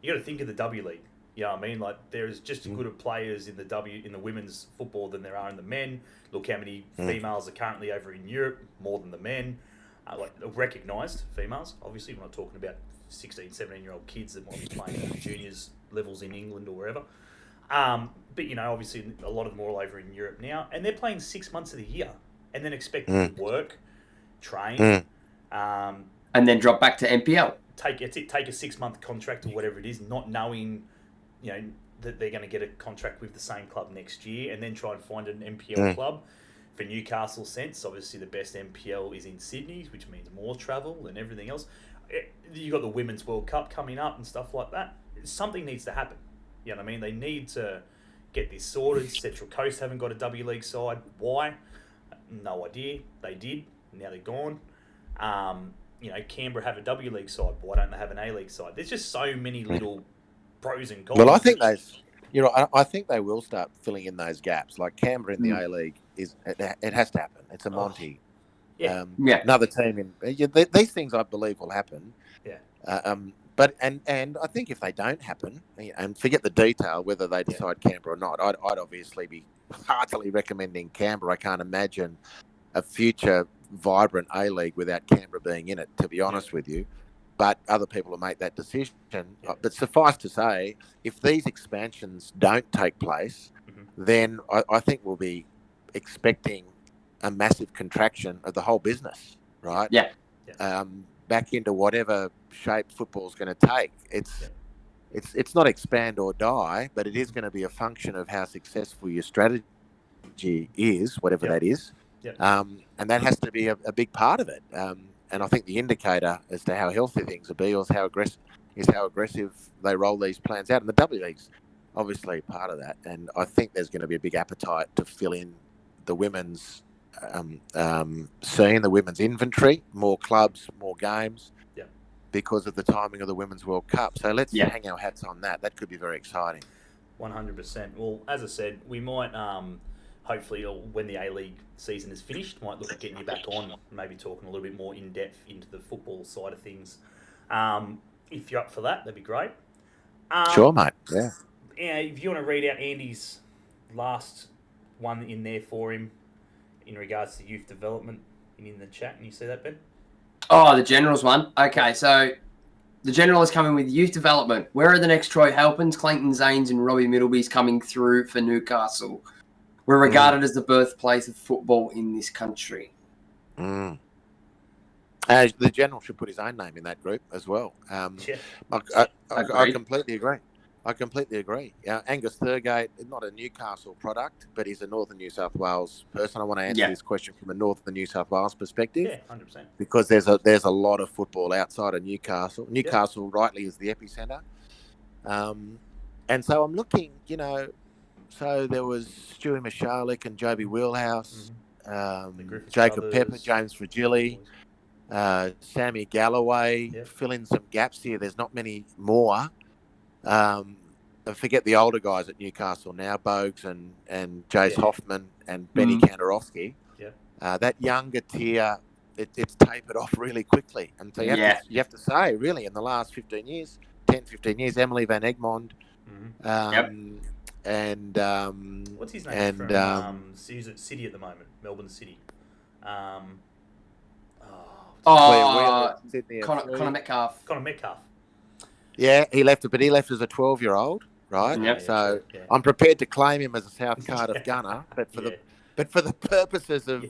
you got to think of the W-League. You know what I mean? Like, there's just as good of players in the women's football than there are in the men. Look how many females are currently over in Europe, more than the men. Like, recognised females. Obviously, we're not talking about 16, 17-year-old kids that might be playing at the juniors levels in England or wherever. But, you know, obviously, a lot of them are all over in Europe now. And they're playing 6 months of the year and then expect them to work, train. And then drop back to NPL. Take a 6-month contract or whatever it is, not knowing, you know, that they're going to get a contract with the same club next year, and then try and find an NPL club. For Newcastle's sense, obviously the best NPL is in Sydney, which means more travel and everything else. You got the Women's World Cup coming up and stuff like that. Something needs to happen. You know what I mean? They need to, get this sorted. Central Coast haven't got a W League side. Why? No idea. They did. Now they're gone. Canberra have a W League side. Why don't they have an A League side? There's just so many little pros and cons. Well, I think I think they will start filling in those gaps. Like Canberra in the A League it has to happen. It's a Monty. Yeah. Another team these things I believe will happen. Yeah. But I think if they don't happen, and forget the detail whether they decide Canberra or not, I'd obviously be heartily recommending Canberra. I can't imagine a future vibrant A League without Canberra being in it, to be honest with you. But other people will make that decision. Yeah. But suffice to say, if these expansions don't take place, then I think we'll be expecting a massive contraction of the whole business, right? Yeah. Back into whatever shape football's going to take. It's not expand or die, but it is going to be a function of how successful your strategy is, whatever that is. Yep. And that has to be a big part of it. And I think the indicator as to how healthy things will be, or how aggressive they roll these plans out. And the W League's obviously part of that. And I think there's going to be a big appetite to fill in the women's scene, the women's inventory, more clubs, more games, because of the timing of the Women's World Cup. So let's hang our hats on that. That could be very exciting. 100%. Well, as I said, we might hopefully, when the A-League season is finished, might look at getting you back on, maybe talking a little bit more in-depth into the football side of things. If you're up for that, that'd be great. Sure, mate. Yeah. If you want to read out Andy's last one in there for him in regards to youth development in the chat, and you see that, Ben? Oh, the Generals one. Okay, so the General is coming with youth development. Where are the next Troy Halpins, Clayton Zanes, and Robbie Middleby's coming through for Newcastle? We're regarded as the birthplace of football in this country. The General should put his own name in that group as well. I completely agree. Angus Thurgate is not a Newcastle product, but he's a Northern New South Wales person. I want to answer this question from a Northern New South Wales perspective. Yeah, 100%. Because there's a lot of football outside of Newcastle. Newcastle rightly is the epicentre. And so I'm looking, so there was Stewie Michalek and Joby Wheelhouse, Jacob Pepper, James Fragilli, Sammy Galloway. Fill in some gaps here. There's not many more. Forget the older guys at Newcastle now, Bogues and Jace Hoffman and Benny Kandarovsky. That younger tier, it's tapered off really quickly. And so you have to say, really, in the last 15 years, Emily Van Egmond, and what's his name from he's at City at the moment, Melbourne City. Connor Metcalf. Connor Metcalf. Yeah, he left as a 12-year-old, right? Yep. So I'm prepared to claim him as a South Cardiff gunner, but for the purposes of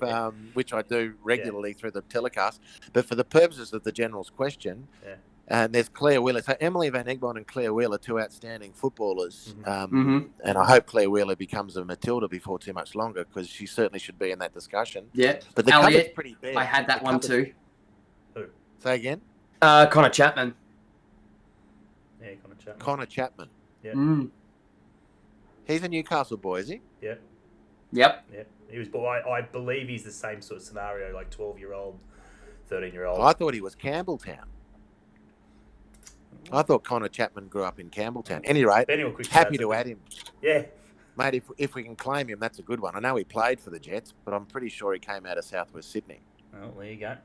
which I do regularly through the telecast, but for the purposes of the General's question, and there's Claire Wheeler. So Emily Van Egmond and Claire Wheeler, two outstanding footballers, and I hope Claire Wheeler becomes a Matilda before too much longer, because she certainly should be in that discussion. Yeah, but the cupboard's pretty big. I had that one too. Who? Say again. Connor Chapman. Yeah, Connor Chapman. Connor Chapman. Yeah. He's a Newcastle boy, is he? Yeah. Yep. Yeah. He was. I believe he's the same sort of scenario, like 12-year-old, 13-year-old. I thought he was Campbelltown. I thought Connor Chapman grew up in Campbelltown. At any rate, happy to add him. Yeah. Mate, if we can claim him, that's a good one. I know he played for the Jets, but I'm pretty sure he came out of Southwest Sydney. Oh, there you go.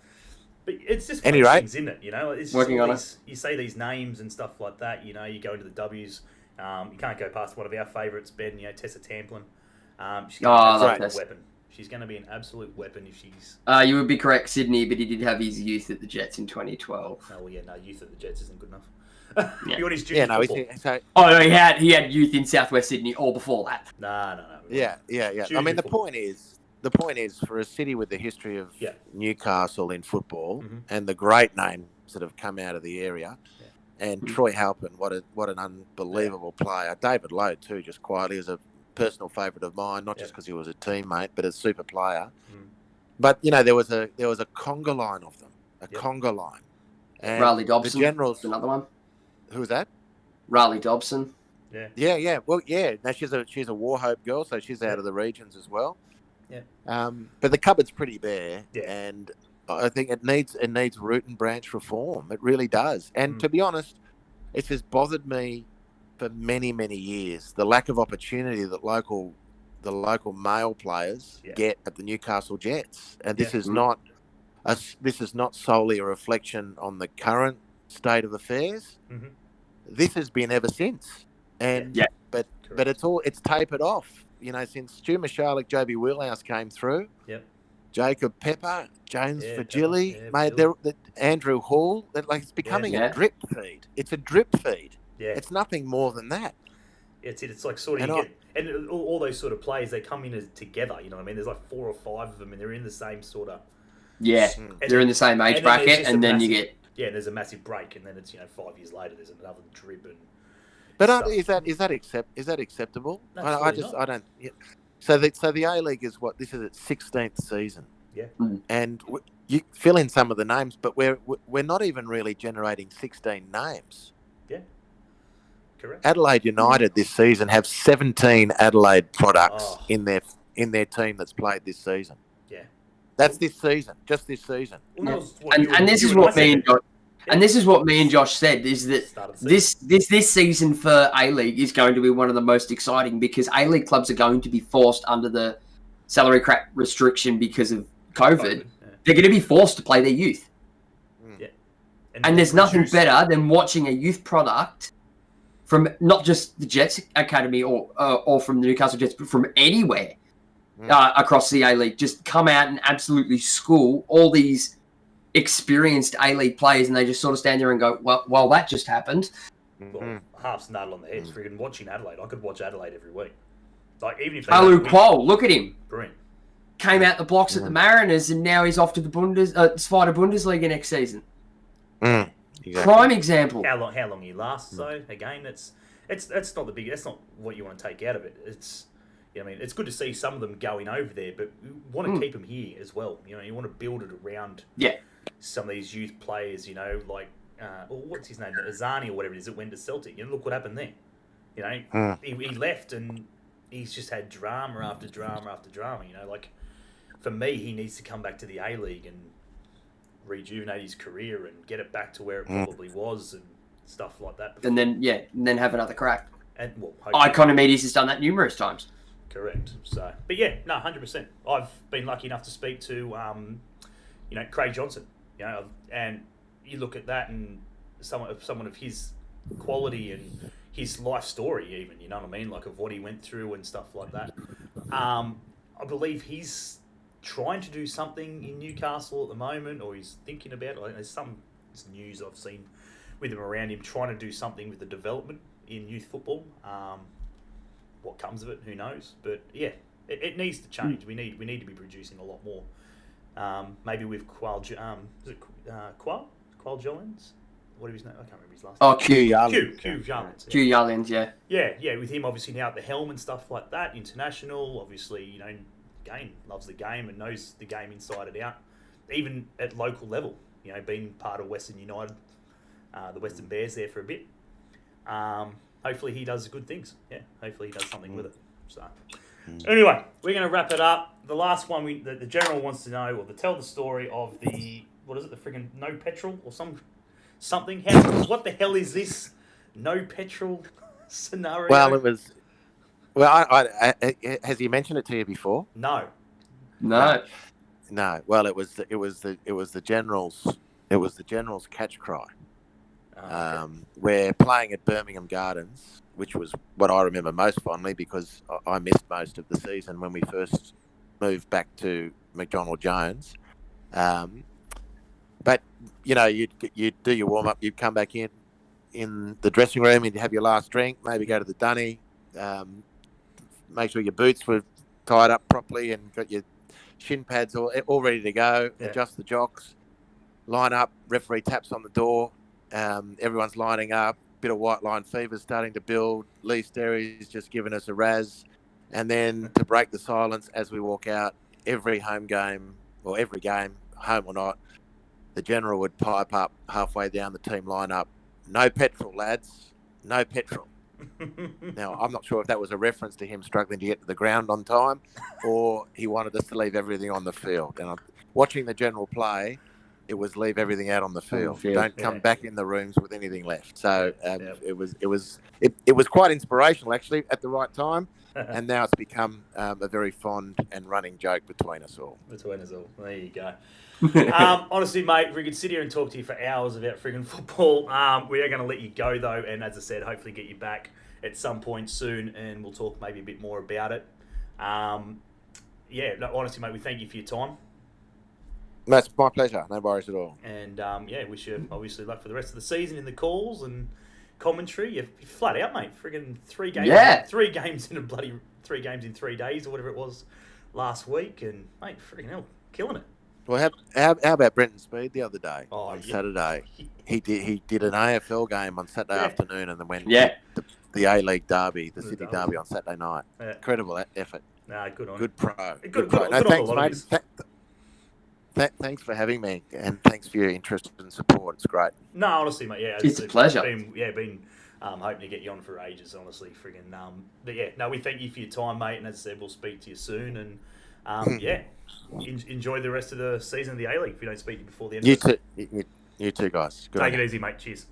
But it's just things, isn't it? It's working on it. You say these names and stuff like that. You go into the W's. You can't go past one of our favourites, Ben. Tessa Tamplin. She's going to be an absolute weapon. She's going to be an absolute weapon if she's. You would be correct, Sydney, but he did have his youth at the Jets in 2012. Oh well, youth at the Jets isn't good enough. He got his junior football. No, he had youth in Southwest Sydney all before that. No. Yeah. I mean, the point is, for a city with the history of Newcastle in football and the great names that have come out of the area, and Troy Halpin, what an unbelievable player. David Lowe too, just quietly, is a personal favourite of mine, not just because he was a teammate, but a super player. But there was a conga line of them, conga line. And Riley Dobson, the Generals, another one. Who was that? Riley Dobson. Yeah. Well, yeah. Now she's a Warhope girl, so she's out of the regions as well. Yeah. But the cupboard's pretty bare, Yeah. and I think it needs root and branch reform. It really does. And to be honest, it's just bothered me for many, many years. The lack of opportunity that the local male players get at the Newcastle Jets, and this is not solely a reflection on the current state of affairs. Mm-hmm. This has been ever since, and but it's tapered off. You know, since Stu Michalek, Joby Wheelhouse came through. Yep. Jacob Pepper, James Fagili, Andrew Hall. It's becoming a drip feed. It's a drip feed. Yeah. It's nothing more than that. It's like sort of and all those sort of players, they come in together. You know what I mean? There's like 4 or 5 of them, and they're in the same sort of. Yeah, they're in the same age bracket, and then you get. Yeah, and there's a massive break, and then it's 5 years later. There's another drip and. But is that acceptable? I don't. Yeah. So the A League is what this is its 16th season. Yeah. And you fill in some of the names, but we're not even really generating 16 names. Yeah. Correct. Adelaide United this season have 17 Adelaide products in their team that's played this season. Yeah. That's this season, just this season. Well, and this is what me and Josh. And this is what me and Josh said, is that this season for A-League is going to be one of the most exciting, because A-League clubs are going to be forced under the salary cap restriction because of COVID. They're going to be forced to play their youth. Yeah. And there's nothing better than watching a youth product from not just the Jets Academy or from the Newcastle Jets, but from anywhere across the A-League just come out and absolutely school all these experienced A-League players, and they just sort of stand there and go, well, that just happened. Well, half's nail on the head. Friggin' watching Adelaide. I could watch Adelaide every week. Like, even if Alu Quol, look at him. Brilliant. Came out the blocks at the Mariners, and now he's off to the Spider Bundesliga next season. Exactly. Prime example. How long he lasts, though? Again, that's not the big. That's not what you want to take out of it. It's, I mean, it's good to see some of them going over there, but you want to keep them here as well. You want to build it around. Some of these youth players, like what's his name, Azani or whatever it is, that went to Celtic. Look what happened there. He left, and he's just had drama after drama after drama. Like, for me, he needs to come back to the A League and rejuvenate his career and get it back to where it probably was and stuff like that. And then have another crack. And Iconomedius has done that numerous times. Correct. So, but yeah, no, 100%. I've been lucky enough to speak to, Craig Johnson. And you look at that, and someone of his quality and his life story, even, you know what I mean, like of what he went through and stuff like that. I believe he's trying to do something in Newcastle at the moment, or he's thinking about it. Like, there's some news I've seen with him around him trying to do something with the development in youth football. What comes of it, who knows? But yeah, it needs to change. We need to be producing a lot more. Maybe with Qual, is it Qual Jollins? What is his name? I can't remember his last name. Oh, Q Jollins. Q Jollins, yeah. Yeah, with him obviously now at the helm and stuff like that, international, obviously, again, loves the game and knows the game inside and out, even at local level, being part of Western United, the Western Bears there for a bit. Hopefully he does good things. Yeah, hopefully he does something with it. So, anyway, we're going to wrap it up. The last one the general wants to know, or to tell the story of the, what is it, the friggin' no petrol or something. What the hell is this no petrol scenario? Well, it was. Well, has he mentioned it to you before? No. Well, it was the general's catch cry. Okay. We're playing at Birmingham Gardens, which was what I remember most fondly, because I missed most of the season when we first moved back to McDonald Jones. But you'd do your warm up, you'd come back in the dressing room, you'd have your last drink, maybe go to the dunny, make sure your boots were tied up properly and got your shin pads all ready to go. Adjust the jocks, line up. Referee taps on the door. Everyone's lining up. Bit of white line fever starting to build. Lee Sterry's just giving us a raz. And then to break the silence as we walk out, every home game, or every game, home or not, the general would pipe up halfway down the team lineup. No petrol, lads. No petrol. Now, I'm not sure if that was a reference to him struggling to get to the ground on time, or he wanted us to leave everything on the field. And watching the general play, it was leave everything out on the field. Don't come back in the rooms with anything left. So it was quite inspirational, actually, at the right time. And now it's become a very fond and running joke between us all. There you go. Honestly, mate, we could sit here and talk to you for hours about friggin' football. We are going to let you go, though, and as I said, hopefully get you back at some point soon, and we'll talk maybe a bit more about it. Honestly, mate, we thank you for your time. That's my pleasure. No worries at all. And, wish you, obviously, luck for the rest of the season in the calls and commentary. You're flat out, mate. Friggin' 3 games. Yeah. 3 games in 3 days or whatever it was last week, and, mate, friggin' hell, killing it. Well, how about Brenton Speed the other day on Saturday? He did an AFL game on Saturday afternoon, and then went the A-League derby, the City derby on Saturday night. Yeah. Incredible effort. Nah, good on. Good pro. Good pro. No, thanks, mate. Thanks for having me, and thanks for your interest and support. It's great. No, honestly, mate, it's a pleasure. Been hoping to get you on for ages, honestly, friggin'. We thank you for your time, mate, and as I said, we'll speak to you soon, and enjoy the rest of the season of the A-League if we don't speak to you before the end of it. You too, guys. Take it easy, mate. Cheers.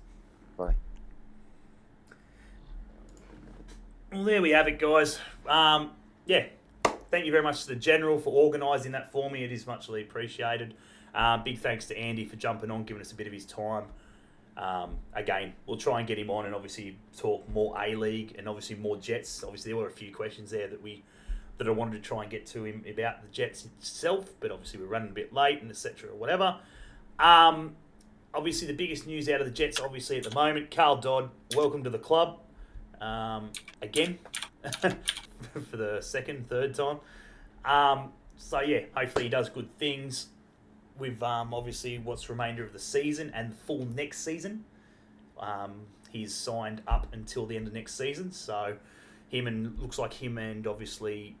Bye. Well, there we have it, guys. Thank you very much to the General for organising that for me. It is muchly appreciated. Big thanks to Andy for jumping on, giving us a bit of his time. Again, we'll try and get him on and obviously talk more A-League and obviously more Jets. Obviously, there were a few questions there that I wanted to try and get to him about the Jets itself, but obviously we're running a bit late and etc. or whatever. Obviously, the biggest news out of the Jets, obviously at the moment, Carl Dodd, welcome to the club again for the third time. Hopefully he does good things with obviously what's remainder of the season and the full next season. He's signed up until the end of next season, so looks like him and obviously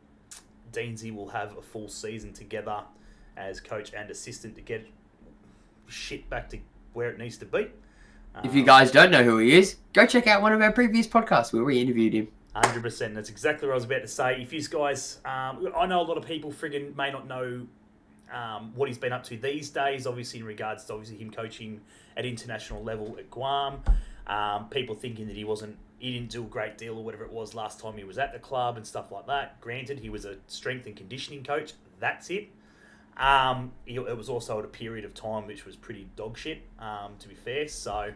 Deansy will have a full season together as coach and assistant to get shit back to where it needs to be. If you guys don't know who he is, go check out one of our previous podcasts where we interviewed him. 100%. That's exactly what I was about to say. If you guys, I know a lot of people friggin' may not know what he's been up to these days, obviously in regards to him coaching at international level at Guam. People thinking that he didn't do a great deal or whatever it was last time he was at the club and stuff like that. Granted, he was a strength and conditioning coach. That's it. It was also at a period of time which was pretty dog shit, to be fair. So,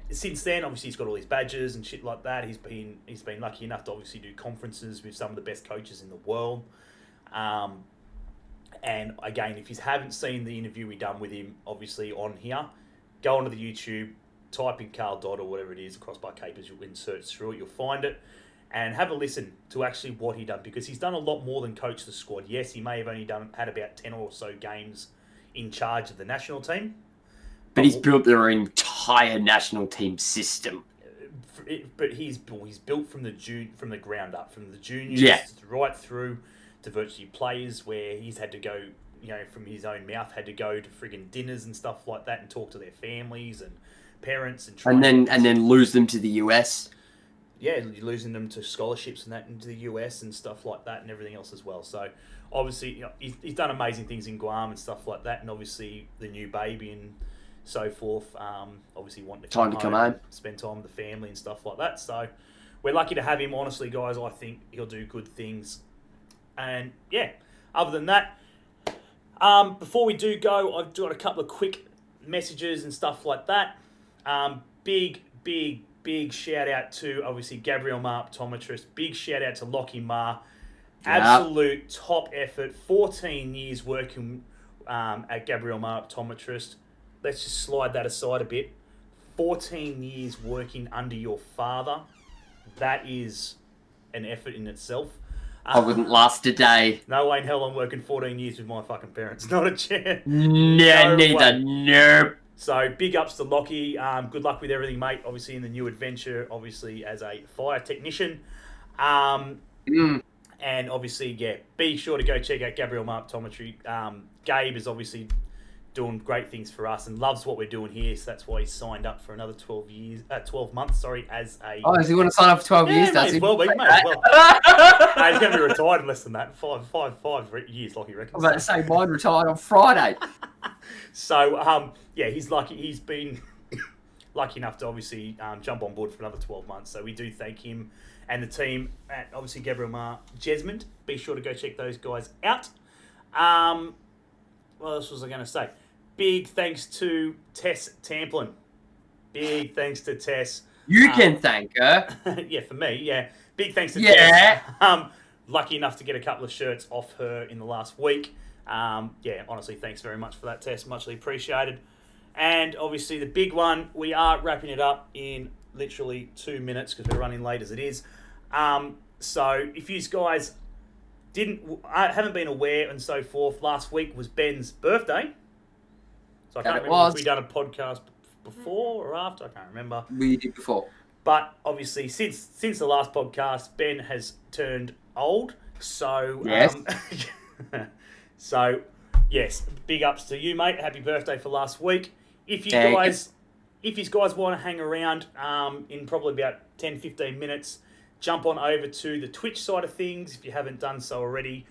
since then, obviously he's got all his badges and shit like that. He's been lucky enough to obviously do conferences with some of the best coaches in the world. And again, if you haven't seen the interview we done with him, obviously on here, go onto the YouTube, type in Carl Dodd or whatever it is, Crossbar Capers, you'll search through it, you'll find it, and have a listen to actually what he done, because he's done a lot more than coach the squad. Yes, he may have only had about 10 or so games in charge of the national team, but he's built their entire national team system. But he's built from the ground up, from the juniors right through to virtually players, where he's had to go, from his own mouth, had to go to friggin' dinners and stuff like that and talk to their families and parents and then lose them to the US. Yeah, losing them to scholarships and that into the US and stuff like that and everything else as well. So obviously, he's done amazing things in Guam and stuff like that, and obviously the new baby and so forth. Obviously wanting to come home, spend time with the family and stuff like that. So we're lucky to have him. Honestly, guys, I think he'll do good things. And other than that, before we do go, I've got a couple of quick messages and stuff like that. Big shout out to obviously Gabriel Ma, optometrist. Big shout out to Lockie Ma. Absolute top effort. 14 years working at Gabriel Ma, optometrist. Let's just slide that aside a bit. 14 years working under your father. That is an effort in itself. I wouldn't last a day. No way in hell I'm working 14 years with my fucking parents. Not a chance. No, neither. Nope. So big ups to Lockie. Good luck with everything, mate. Obviously in the new adventure, obviously as a fire technician. And obviously, be sure to go check out Gabriel Ma Optometry. Gabe has obviously doing great things for us and loves what we're doing here. So that's why he signed up for another 12 months. Sorry, as a. Oh, does he want to sign up for 12 years? May Does as he? well be. May as well. He's going to be retired in less than that. Five years, like he reckons. I was about to say, mine retired on Friday. So, he's lucky. He's been lucky enough to obviously jump on board for another 12 months. So we do thank him and the team at obviously Gabriel Mar Jesmond. Be sure to go check those guys out. What else was I going to say? Big thanks to Tess Tamplin. Big thanks to Tess. You can thank her. Yeah, for me, yeah. Big thanks to Yeah. Tess. Lucky enough to get a couple of shirts off her in the last week. Honestly, thanks very much for that, Tess. Muchly appreciated. And obviously the big one, we are wrapping it up in literally 2 minutes because we're running late as it is. So if you guys haven't been aware and so forth, last week was Ben's birthday. So I can't remember if we done a podcast before or after. I can't remember. We did before. But obviously, since the last podcast, Ben has turned old. So yes. So yes, big ups to you, mate. Happy birthday for last week. If you guys want to hang around in probably about 10-15 minutes, jump on over to the Twitch side of things if you haven't done so already.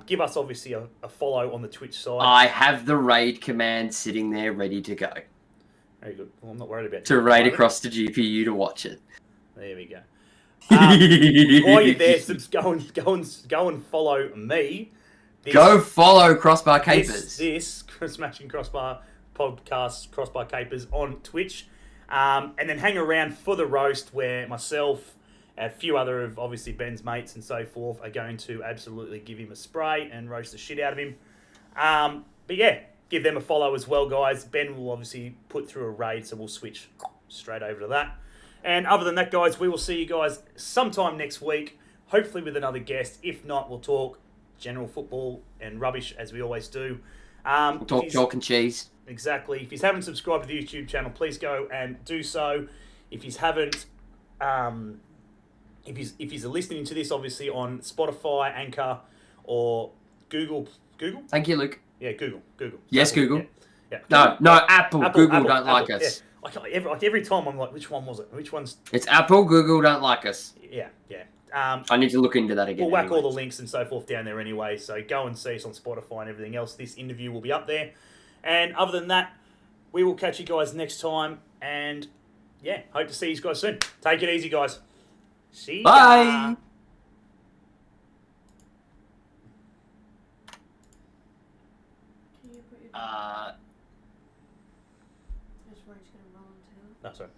Give us obviously a follow on the Twitch side. I have the raid command sitting there ready to go. Very good. Well, I'm not worried about to raid across the GPU to watch it. There we go. While you're there, go and follow me. Go follow Crossbar Capers. This Smashing Crossbar Podcast, Crossbar Capers on Twitch. And then hang around for the roast where myself, a few other of obviously Ben's mates and so forth are going to absolutely give him a spray and roast the shit out of him. But yeah, give them a follow as well, guys. Ben will obviously put through a raid, so we'll switch straight over to that. And other than that, guys, we will see you guys sometime next week, hopefully with another guest. If not, we'll talk general football and rubbish as we always do. We'll talk chalk and cheese. Exactly. If you haven't subscribed to the YouTube channel, please go and do so. If you haven't, if you're listening to this, obviously on Spotify, Anchor, or Google. Thank you, Luke. Yeah, Google. Yes, Apple, Google. Yeah. No, Apple. Google don't like us. Yeah. Every time I'm like, which one was it? Which one's? It's Apple. Google don't like us. Yeah. I need to look into that again. We'll whack all the links and so forth down there anyway. So go and see us on Spotify and everything else. This interview will be up there. And other than that, we will catch you guys next time. And yeah, hope to see you guys soon. Take it easy, guys. See ya. Bye. No, sorry.